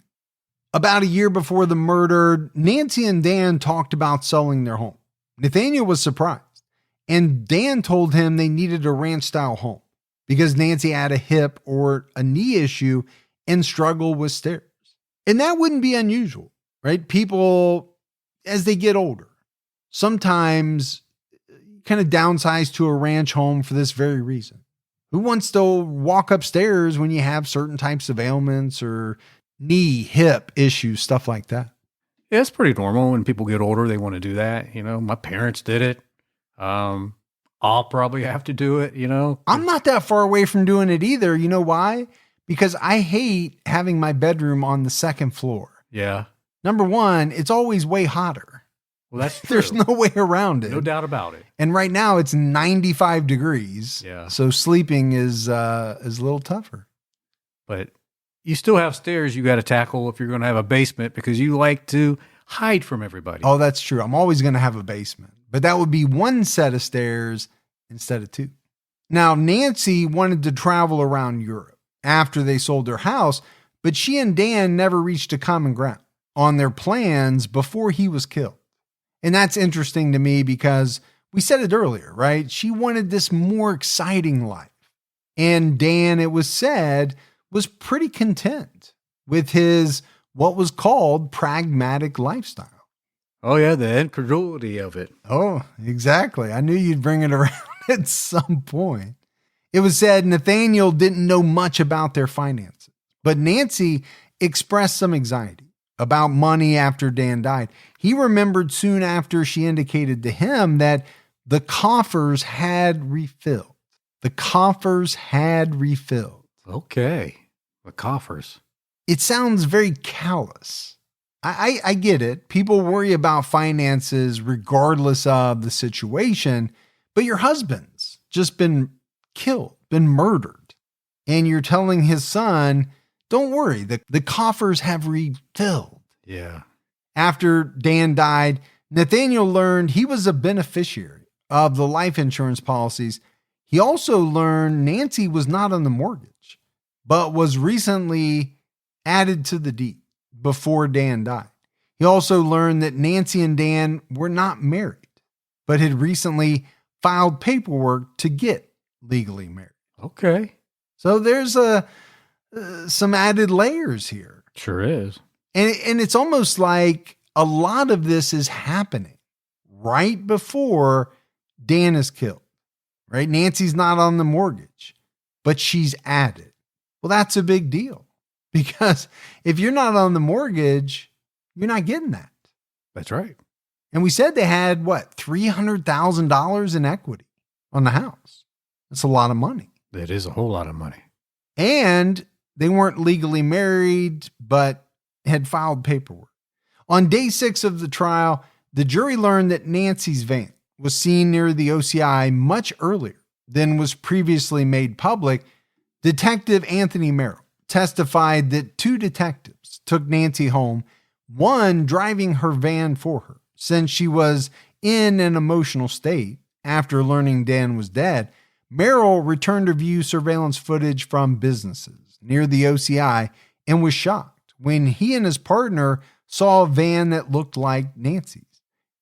About a year before the murder, Nancy and Dan talked about selling their home. Nathaniel was surprised, and Dan told him they needed a ranch-style home because Nancy had a hip or a knee issue and struggled with stairs. And that wouldn't be unusual, right? People, as they get older, sometimes kind of downsize to a ranch home for this very reason. Who wants to walk upstairs when you have certain types of ailments or knee, hip issues, stuff like that? Yeah, it's pretty normal when people get older. They want to do that. My parents did it. I'll probably have to do it, I'm not that far away from doing it either. You know why? Because I hate having my bedroom on the second floor. Yeah. Number one, it's always way hotter. Well, that's true. There's no way around it. No doubt about it. And right now it's 95 degrees. Yeah. So sleeping is a little tougher. But you still have stairs you got to tackle if you're going to have a basement because you like to hide from everybody. Oh, that's true. I'm always going to have a basement. But that would be one set of stairs instead of two. Now, Nancy wanted to travel around Europe after they sold their house, but she and Dan never reached a common ground on their plans before he was killed. And that's interesting to me because we said it earlier, right? She wanted this more exciting life. And Dan, it was said, was pretty content with his what was called pragmatic lifestyle. Oh, yeah, the incredulity of it. Oh, exactly. I knew you'd bring it around at some point. It was said Nathaniel didn't know much about their finances, but Nancy expressed some anxiety about money after Dan died. He remembered soon after she indicated to him that the coffers had refilled. The coffers had refilled. Okay. The coffers. It sounds very callous. I get it. People worry about finances regardless of the situation, but your husband's just been killed, been murdered. And you're telling his son, don't worry, the coffers have refilled. Yeah. After Dan died, Nathaniel learned he was a beneficiary of the life insurance policies. He also learned Nancy was not on the mortgage, but was recently added to the deed before Dan died. He also learned that Nancy and Dan were not married, but had recently filed paperwork to get legally married. Okay. So there's some added layers here. Sure is. And it's almost like a lot of this is happening right before Dan is killed, right? Nancy's not on the mortgage, but she's added. Well, that's a big deal because if you're not on the mortgage, you're not getting that. That's right. And we said they had $300,000 in equity on the house. That's a lot of money. That is a whole lot of money. And they weren't legally married, but had filed paperwork. On day 6 of the trial, the jury learned that Nancy's van was seen near the OCI much earlier than was previously made public. Detective Anthony Merrill testified that 2 detectives took Nancy home, one driving her van for her, since she was in an emotional state after learning Dan was dead. Merrill returned to view surveillance footage from businesses near the OCI and was shocked when he and his partner saw a van that looked like Nancy's.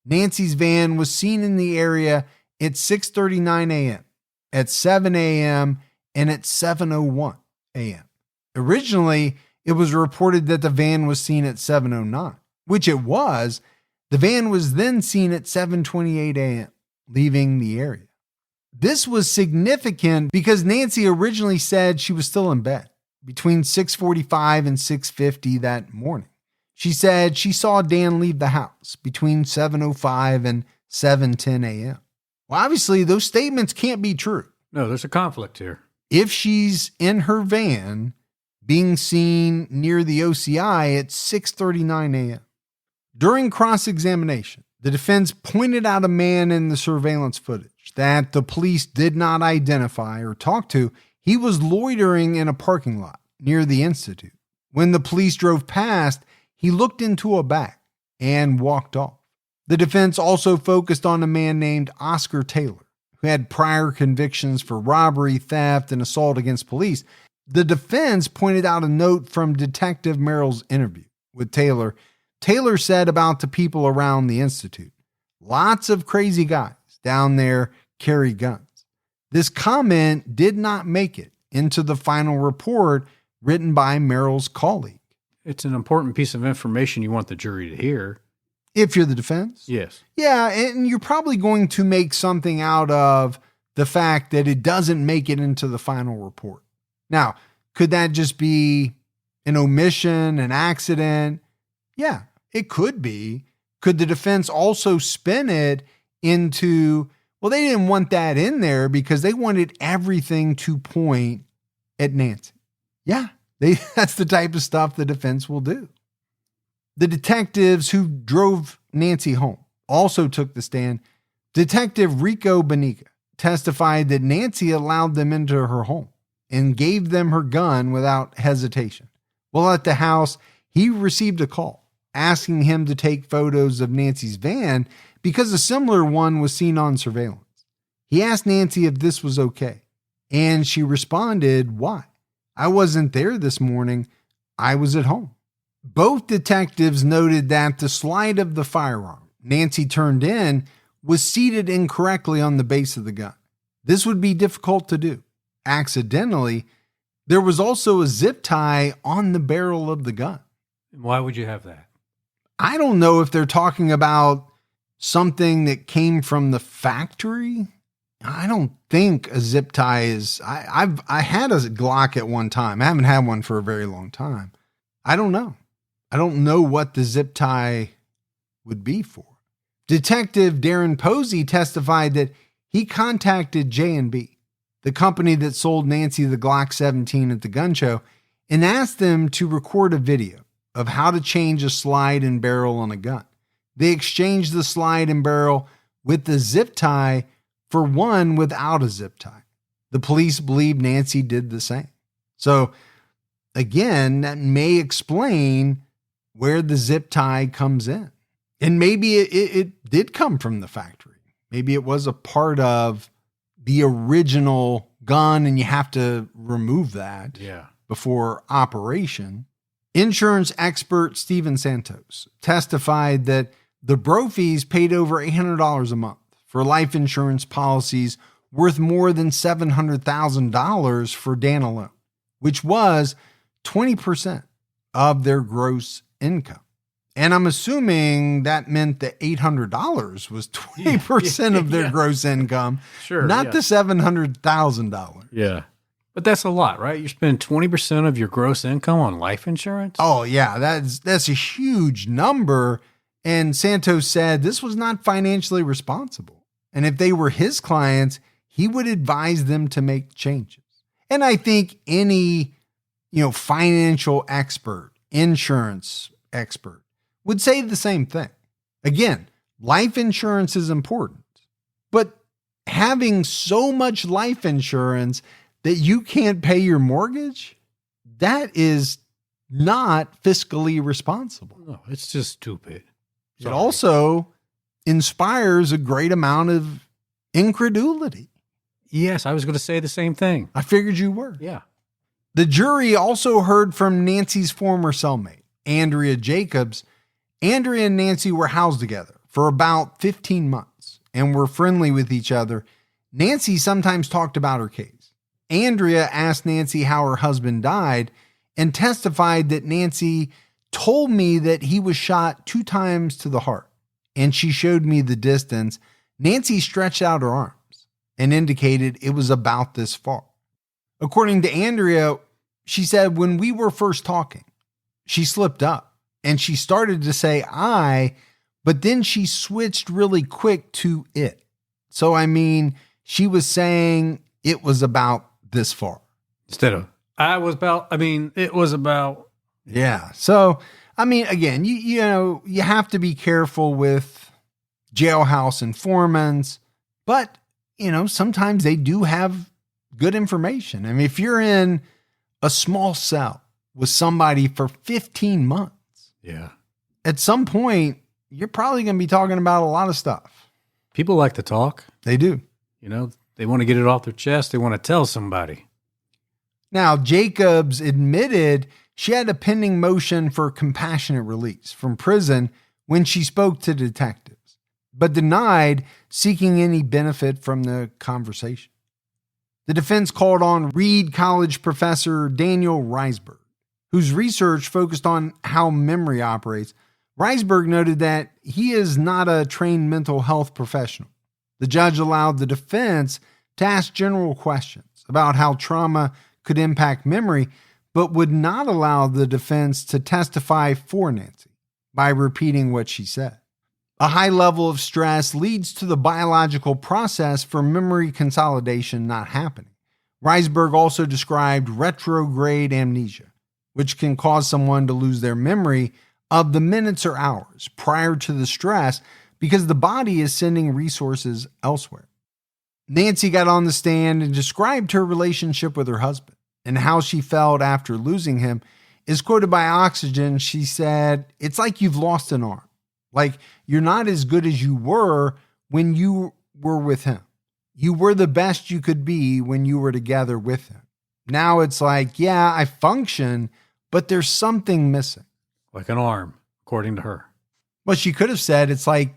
Nancy's van was seen in the area at 6:39 a.m., at 7 a.m., and at 7:01 a.m. Originally, it was reported that the van was seen at 7:09, which it was. The van was then seen at 7:28 a.m., leaving the area. This was significant because Nancy originally said she was still in bed between 6:45 and 6:50 that morning. She said she saw Dan leave the house between 7:05 and 7:10 a.m. Well, obviously, those statements can't be true. No, there's a conflict here. If she's in her van being seen near the OCI at 6:39 a.m. During cross-examination, the defense pointed out a man in the surveillance footage that the police did not identify or talk to. He was loitering in a parking lot near the Institute. When the police drove past, he looked into a bag and walked off. The defense also focused on a man named Oscar Taylor, who had prior convictions for robbery, theft, and assault against police. The defense pointed out a note from Detective Merrill's interview with Taylor. Taylor said about the people around the Institute, lots of crazy guys down there carry guns. This comment did not make it into the final report written by Merrill's colleague. It's an important piece of information you want the jury to hear. If you're the defense? Yes. Yeah, and you're probably going to make something out of the fact that it doesn't make it into the final report. Now, could that just be an omission, an accident? Yeah, it could be. Could the defense also spin it into, well, they didn't want that in there because they wanted everything to point at Nancy. Yeah, that's the type of stuff the defense will do. The detectives who drove Nancy home also took the stand. Detective Rico Benica testified that Nancy allowed them into her home and gave them her gun without hesitation. While at the house, he received a call asking him to take photos of Nancy's van because a similar one was seen on surveillance. He asked Nancy if this was okay, and she responded, "Why? I wasn't there this morning. I was at home." Both detectives noted that the slide of the firearm Nancy turned in was seated incorrectly on the base of the gun. This would be difficult to do accidentally. There was also a zip tie on the barrel of the gun. Why would you have that? I don't know if they're talking about something that came from the factory. I don't think a zip tie is. I had a Glock at one time. I haven't had one for a very long time. I don't know. I don't know what the zip tie would be for. Detective Darren Posey testified that he contacted J&B, the company that sold Nancy the Glock 17 at the gun show, and asked them to record a video of how to change a slide and barrel on a gun. They exchanged the slide and barrel with the zip tie for one without a zip tie. The police believe Nancy did the same. So again, that may explain where the zip tie comes in. And maybe it did come from the factory. Maybe it was a part of the original gun and you have to remove that before operation. Insurance expert Steven Santos testified that the Brophies paid over $800 a month for life insurance policies worth more than $700,000 for Dan alone, which was 20% of their gross income. And I'm assuming that meant that $800 was 20% of their gross income, not the $700,000. Yeah. But that's a lot, right? You're spending 20% of your gross income on life insurance? Oh, yeah, that's a huge number. And Santos said this was not financially responsible. And if they were his clients, he would advise them to make changes. And I think any, financial expert, insurance expert would say the same thing. Again, life insurance is important, but having so much life insurance that you can't pay your mortgage, that is not fiscally responsible. No, it's just stupid. It also inspires a great amount of incredulity. Yes, I was going to say the same thing. I figured you were. Yeah. The jury also heard from Nancy's former cellmate, Andrea Jacobs. Andrea and Nancy were housed together for about 15 months and were friendly with each other. Nancy sometimes talked about her case. Andrea asked Nancy how her husband died and testified that Nancy told me that he was shot 2 times to the heart, and she showed me the distance. Nancy stretched out her arms and indicated it was about this far. According to Andrea, she said when we were first talking, she slipped up and she started to say I, but then she switched really quick to it. So, she was saying it was about this far. Instead of it was about. Yeah. So, again, you have to be careful with jailhouse informants, but, sometimes they do have good information. If you're in a small cell with somebody for 15 months, at some point, you're probably going to be talking about a lot of stuff. People like to talk. They do. They want to get it off their chest. They want to tell somebody. Now, Jacobs admitted she had a pending motion for compassionate release from prison when she spoke to detectives, but denied seeking any benefit from the conversation. The defense called on Reed College professor Daniel Reisberg, whose research focused on how memory operates. Reisberg noted that he is not a trained mental health professional. The judge allowed the defense to ask general questions about how trauma could impact memory, but would not allow the defense to testify for Nancy by repeating what she said. A high level of stress leads to the biological process for memory consolidation not happening. Reisberg also described retrograde amnesia, which can cause someone to lose their memory of the minutes or hours prior to the stress because the body is sending resources elsewhere. Nancy got on the stand and described her relationship with her husband and how she felt after losing him. Is quoted by Oxygen. She said, "It's like you've lost an arm. Like you're not as good as you were when you were with him. You were the best you could be when you were together with him. Now it's like, yeah, I function, but there's something missing." Like an arm, according to her. Well, she could have said it's like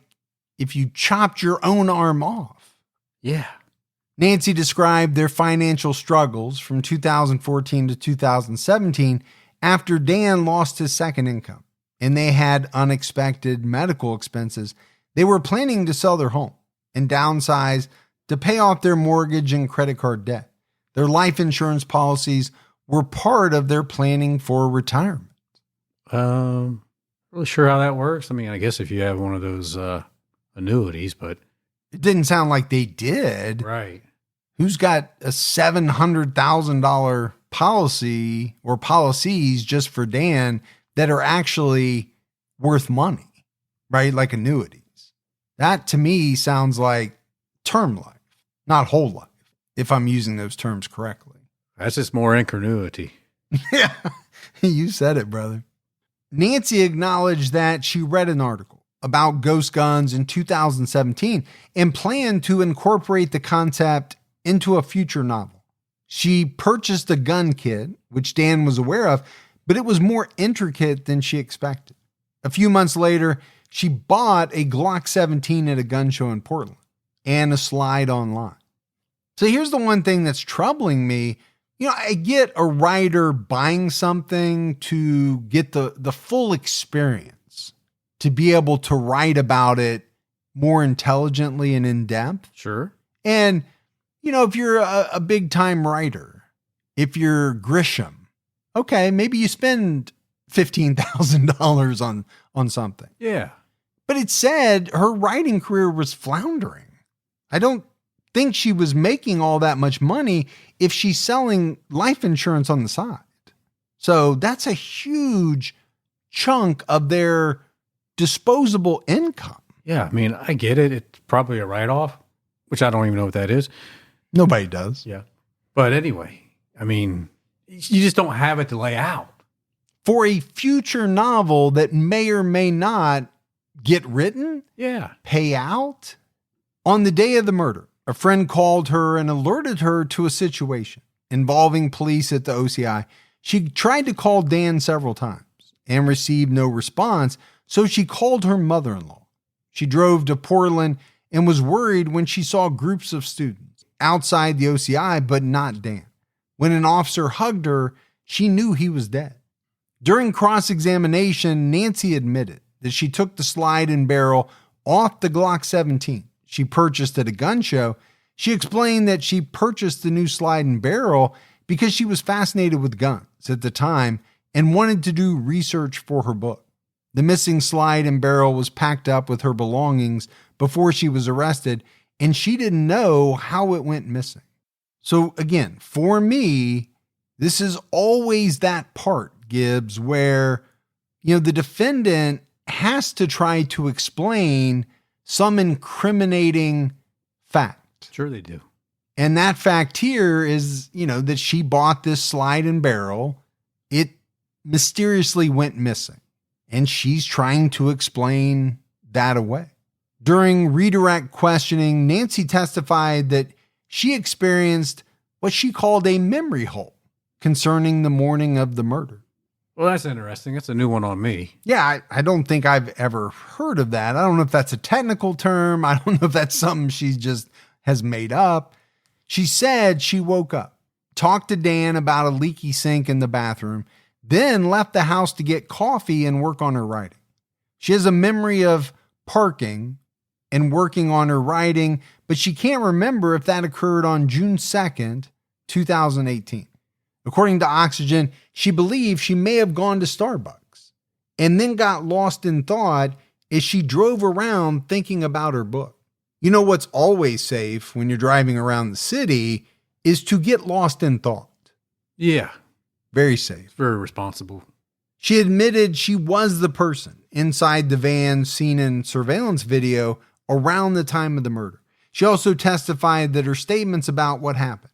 if you chopped your own arm off. Yeah. Nancy described their financial struggles from 2014 to 2017 after Dan lost his second income and they had unexpected medical expenses, they were planning to sell their home and downsize to pay off their mortgage and credit card debt. Their life insurance policies were part of their planning for retirement. Really sure how that works. I mean, I guess if you have one of those annuities, but It didn't sound like they did. right. Who's got a $700,000 policy or policies just for Dan that are actually worth money, right? Like annuities. That to me sounds like term life, not whole life, if I'm using those terms correctly. That's just more incriminating. Yeah, you said it, brother. Nancy acknowledged that she read an article about ghost guns in 2017 and planned to incorporate the concept into a future novel. She purchased a gun kit, which Dan was aware of, but it was more intricate than she expected. A few months later, she bought a Glock 17 at a gun show in Portland and a slide online. So here's the one thing that's troubling me. I get a writer buying something to get the full experience, to be able to write about it more intelligently and in depth. Sure. And, if you're a big time writer, if you're Grisham, okay, maybe you spend $15,000 on something. Yeah. But it said her writing career was floundering. I don't think she was making all that much money if she's selling life insurance on the side. So that's a huge chunk of their disposable income. Yeah. I mean, I get it. It's probably a write-off, which I don't even know what that is. Nobody does. Yeah. But anyway, I mean, you just don't have it to lay out. For a future novel that may or may not get written, Yeah. pay out. On the day of the murder, a friend called her and alerted her to a situation involving police at the OCI. She tried to call Dan several times and received no response, so she called her mother-in-law. She drove to Portland and was worried when she saw groups of students outside the OCI, but not Dan. When an officer hugged her, she knew he was dead. During cross-examination, Nancy admitted that she took the slide and barrel off the Glock 17 she purchased at a gun show. She explained that she purchased the new slide and barrel because she was fascinated with guns at the time and wanted to do research for her book. The missing slide and barrel was packed up with her belongings before she was arrested, and she didn't know how it went missing. So again, for me, this is always that part, Gibbs, where, the defendant has to try to explain some incriminating fact. Sure they do. And that fact here is, that she bought this slide and barrel. It mysteriously went missing. And she's trying to explain that away. During redirect questioning, Nancy testified that she experienced what she called a memory hole concerning the morning of the murder. Well, that's interesting. That's a new one on me. Yeah, I don't think I've ever heard of that. I don't know if that's a technical term. I don't know if that's something she just has made up. She said she woke up, talked to Dan about a leaky sink in the bathroom, then left the house to get coffee and work on her writing. She has a memory of parking and working on her writing, but she can't remember if that occurred on June 2nd, 2018. According to Oxygen, she believes she may have gone to Starbucks and then got lost in thought as she drove around thinking about her book. What's always safe when you're driving around the city is to get lost in thought. Yeah. Very safe. Very responsible. She admitted she was the person inside the van seen in surveillance video around the time of the murder. She also testified that her statements about what happened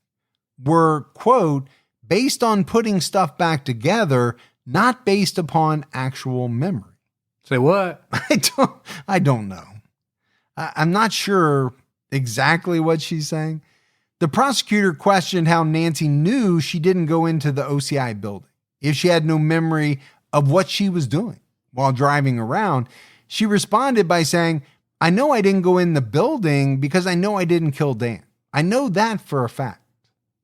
were, quote, based on putting stuff back together, not based upon actual memory. Say what? I don't know. I'm not sure exactly what she's saying. The prosecutor questioned how Nancy knew she didn't go into the OCI building if she had no memory of what she was doing while driving around. She responded by saying, I know I didn't go in the building because I know I didn't kill Dan. I know that for a fact.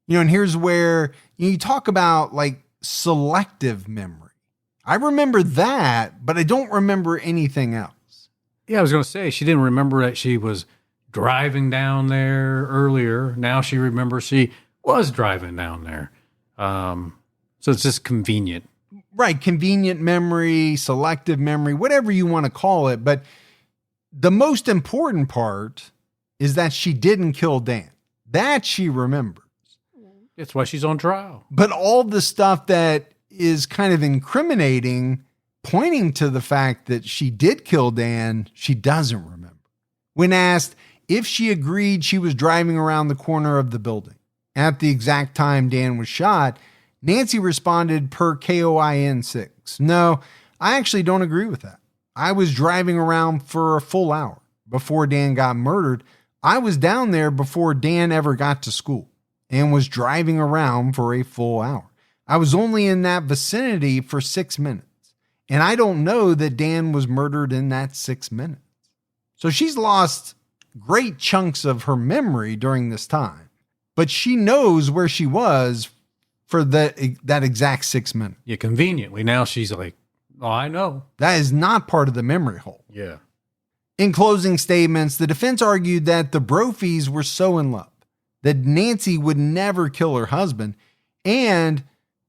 And here's where you talk about like selective memory. I remember that, but I don't remember anything else. Yeah, I was going to say, she didn't remember that she was driving down there earlier. Now she remembers she was driving down there. So it's just convenient. Right. Convenient memory, selective memory, whatever you want to call it. But the most important part is that she didn't kill Dan. That she remembers. That's why she's on trial. But all the stuff that is kind of incriminating, pointing to the fact that she did kill Dan, she doesn't remember. When asked if she agreed she was driving around the corner of the building at the exact time Dan was shot, Nancy responded per KOIN 6. No, I actually don't agree with that. I was driving around for a full hour before Dan got murdered. I was down there before Dan ever got to school and was driving around for a full hour. I was only in that vicinity for 6 minutes. And I don't know that Dan was murdered in that 6 minutes. So she's lost great chunks of her memory during this time, but she knows where she was for that exact 6 minutes. Yeah, conveniently. Now she's like, oh, I know. That is not part of the memory hole. Yeah. In closing statements, the defense argued that the Brophies were so in love that Nancy would never kill her husband. And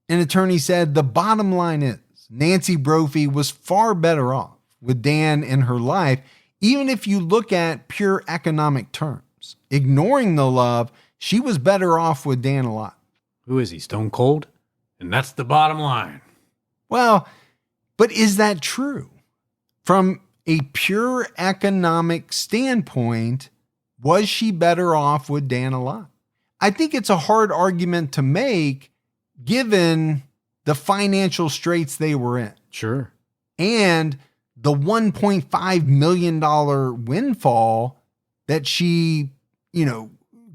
an attorney said the bottom line is Nancy Brophy was far better off with Dan in her life, even if you look at pure economic terms. Ignoring the love, she was better off with Dan alive. Who is he, Stone Cold? And that's the bottom line. Well, but is that true? From a pure economic standpoint, was she better off with Dan alive? I think it's a hard argument to make given the financial straits they were in. Sure. And the $1.5 million windfall that she,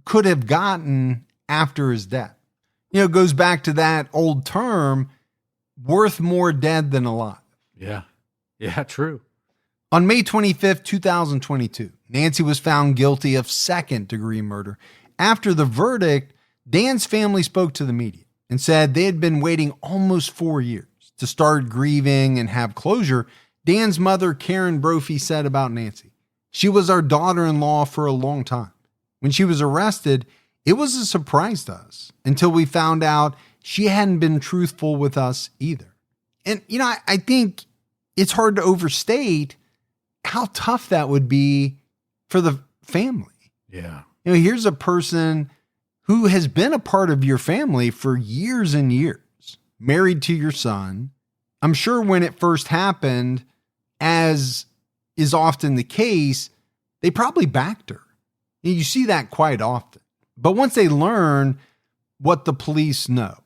could have gotten after his death. It goes back to that old term, worth more dead than alive. Yeah. Yeah, true. On May 25th, 2022, Nancy was found guilty of second-degree murder. After the verdict, Dan's family spoke to the media and said they had been waiting almost 4 years to start grieving and have closure. Dan's mother, Karen Brophy, said about Nancy, "She was our daughter-in-law for a long time. When she was arrested, it was a surprise to us until we found out she hadn't been truthful with us either." And, I think it's hard to overstate how tough that would be for the family. Yeah. Here's a person who has been a part of your family for years and years, married to your son. I'm sure when it first happened, as is often the case, they probably backed her. You see that quite often. But once they learn what the police know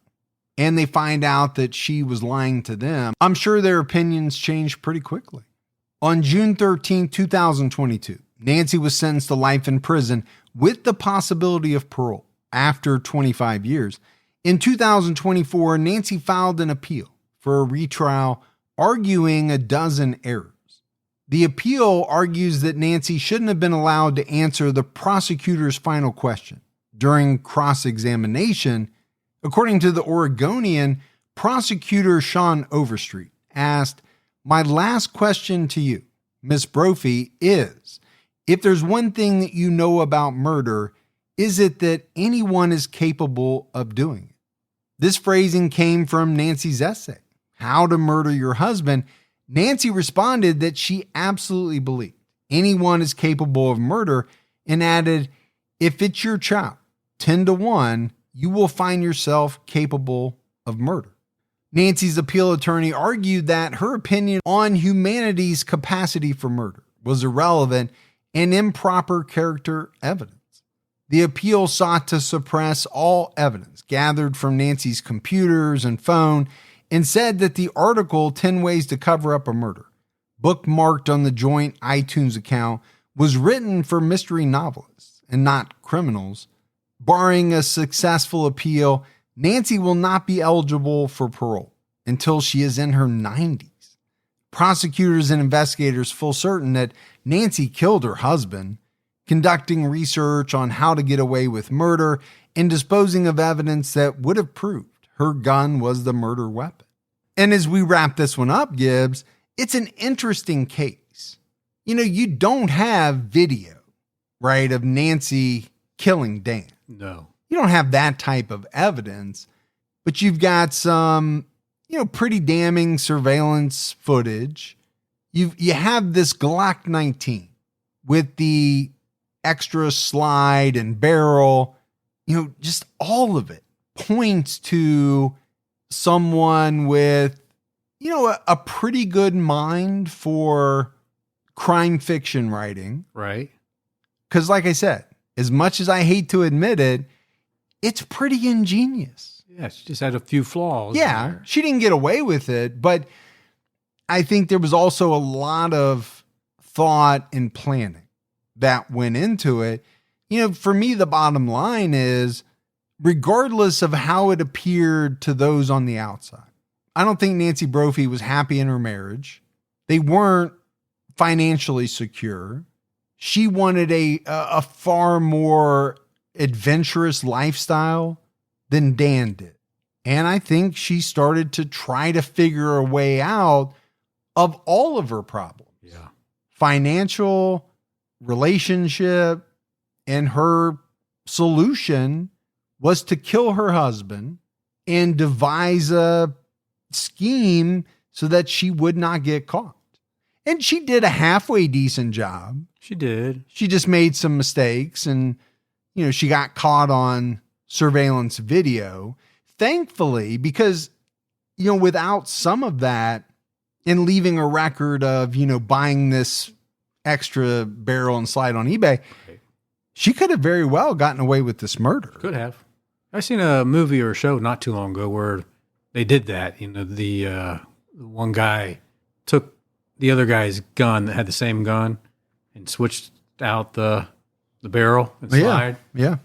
and they find out that she was lying to them, I'm sure their opinions changed pretty quickly. On June 13, 2022, Nancy was sentenced to life in prison with the possibility of parole after 25 years. In 2024, Nancy filed an appeal for a retrial, arguing a dozen errors. The appeal argues that Nancy shouldn't have been allowed to answer the prosecutor's final question during cross-examination. According to the Oregonian, prosecutor Sean Overstreet asked, "My last question to you, Ms. Brophy, is, if there's one thing that you know about murder, is it that anyone is capable of doing it?" This phrasing came from Nancy's essay, How to Murder Your Husband. Nancy responded that she absolutely believed anyone is capable of murder and added, "If it's your child, 10-1, you will find yourself capable of murder." Nancy's appeal attorney argued that her opinion on humanity's capacity for murder was irrelevant and improper character evidence. The appeal sought to suppress all evidence gathered from Nancy's computers and phone and said that the article 10 Ways to Cover Up a Murder, bookmarked on the joint iTunes account, was written for mystery novelists and not criminals. Barring a successful appeal, Nancy will not be eligible for parole until she is in her 90s. Prosecutors and investigators feel certain that Nancy killed her husband, conducting research on how to get away with murder and disposing of evidence that would have proved her gun was the murder weapon. And as we wrap this one up, Gibbs, it's an interesting case. You don't have video, right, of Nancy killing Dan. No. You don't have that type of evidence, but you've got some, pretty damning surveillance footage. You have this Glock 19 with the extra slide and barrel, just all of it points to someone with, a pretty good mind for crime fiction writing. Right. Because like I said, as much as I hate to admit it, it's pretty ingenious. Yeah, she just had a few flaws. Yeah, she didn't get away with it, but I think there was also a lot of thought and planning that went into it. For me, the bottom line is, regardless of how it appeared to those on the outside, I don't think Nancy Brophy was happy in her marriage. They weren't financially secure. She wanted a far more adventurous lifestyle than Dan did. And I think she started to try to figure a way out of all of her problems. Yeah. Financial, relationship, and her solution was to kill her husband and devise a scheme so that she would not get caught. And she did a halfway decent job. She did. She just made some mistakes and, she got caught on surveillance video. Thankfully, because, without some of that and leaving a record of, buying this extra barrel and slide on eBay, Right. She could have very well gotten away with this murder. Could have. I seen a movie or a show not too long ago where they did that. The one guy took the other guy's gun that had the same gun and switched out the barrel and slide. Yeah.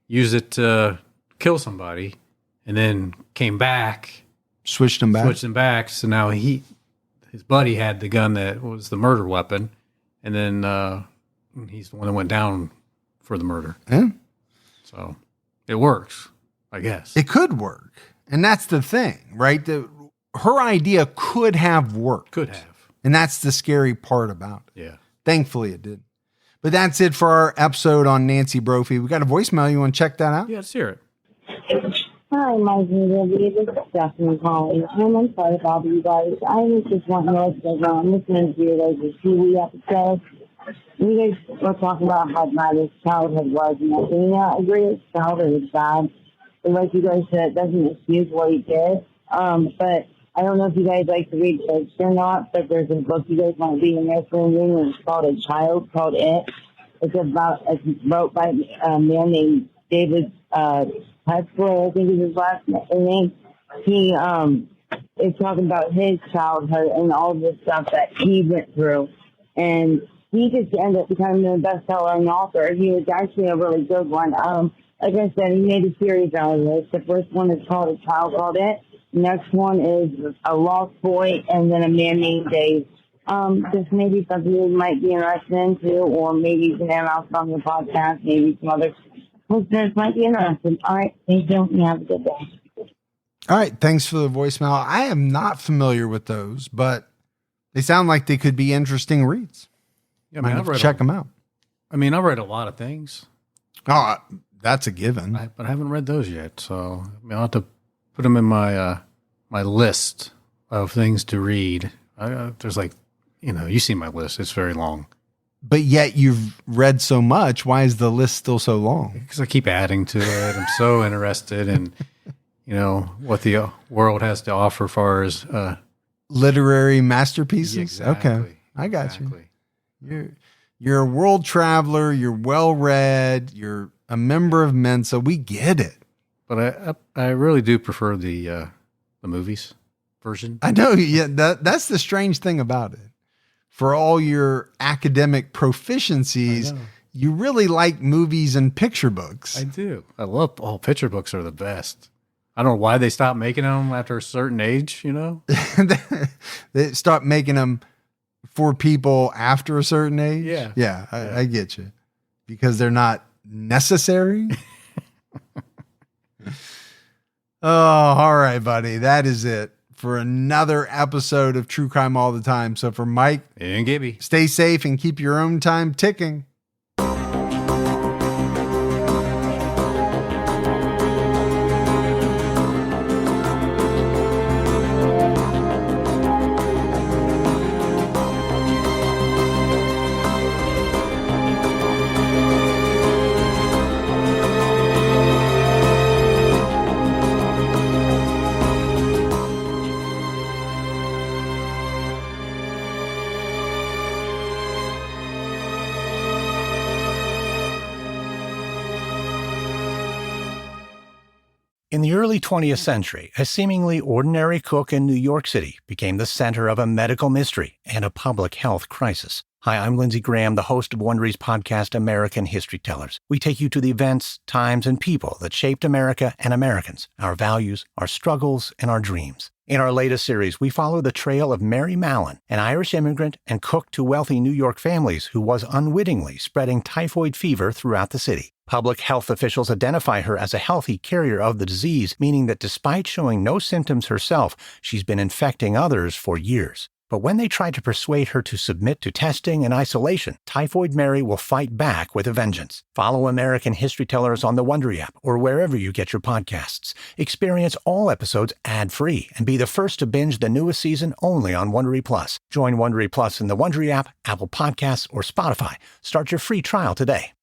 Used it to kill somebody, and then came back. Switched them back. So now his buddy had the gun that was the murder weapon, and then he's the one that went down for the murder. Yeah. So it works, I guess. It could work. And that's the thing, right? Her idea could have worked. Could have. And that's the scary part about it. Yeah. Thankfully it did. But that's it for our episode on Nancy Brophy. We got a voicemail. You want to check that out? Yeah, let's hear it. Hi, Mike and Gibby. This is Stephanie calling. I'm sorry to bother you guys. I was just wanting to let you know I'm listening to your guys' TV episode. You guys were talking about how bad his childhood was and everything. Yeah, I agree his childhood is bad. But like you guys said, it doesn't excuse what he did. But I don't know if you guys like to read books or not, but there's a book you guys want to be in there for reading, and it's called A Child Called It. It's wrote by a man named David Petzler, I think is his last name. He is talking about his childhood and all the stuff that he went through. And he just ended up becoming a bestseller author. He was actually a really good one. Like I said, he made a series out of this. The first one is called A Child Called It. The next one is A Lost Boy, and then A Man Named Dave. Just maybe something you might be interested into, or maybe you can announce on your podcast. Maybe some other listeners might be interested. All right, thank you. You have a good day. All right. Thanks for the voicemail. I am not familiar with those, but they sound like they could be interesting reads. Yeah, Might have to check them out. I mean, I've read a lot of things. Oh, that's a given. But I haven't read those yet. So I'll have to put them in my my list of things to read. There's you see my list. It's very long. But yet you've read so much. Why is the list still so long? Because I keep adding to it. I'm so interested in, what the world has to offer as far as literary masterpieces. Exactly. Okay, I got you. You're a world traveler. You're well read. You're a member of Mensa. We get it. But I really do prefer the movies version. I know. Yeah, that's the strange thing about it. For all your academic proficiencies, you really like movies and picture books. I do. I love picture books are the best. I don't know why they stopped making them after a certain age, They stopped making them for people after a certain age. Yeah. I get you. Because they're not necessary. Oh, all right, buddy. That is it for another episode of True Crime All the Time. So for Mike And Gibby. stay safe and keep your own time ticking. In the early 20th century, a seemingly ordinary cook in New York City became the center of a medical mystery and a public health crisis. Hi, I'm Lindsey Graham, the host of Wondery's podcast, American History Tellers. We take you to the events, times, and people that shaped America and Americans, our values, our struggles, and our dreams. In our latest series, we follow the trail of Mary Mallon, an Irish immigrant and cook to wealthy New York families who was unwittingly spreading typhoid fever throughout the city. Public health officials identify her as a healthy carrier of the disease, meaning that despite showing no symptoms herself, she's been infecting others for years. But when they try to persuade her to submit to testing and isolation, Typhoid Mary will fight back with a vengeance. Follow American History Tellers on the Wondery app or wherever you get your podcasts. Experience all episodes ad-free and be the first to binge the newest season only on Wondery Plus. Join Wondery Plus in the Wondery app, Apple Podcasts, or Spotify. Start your free trial today.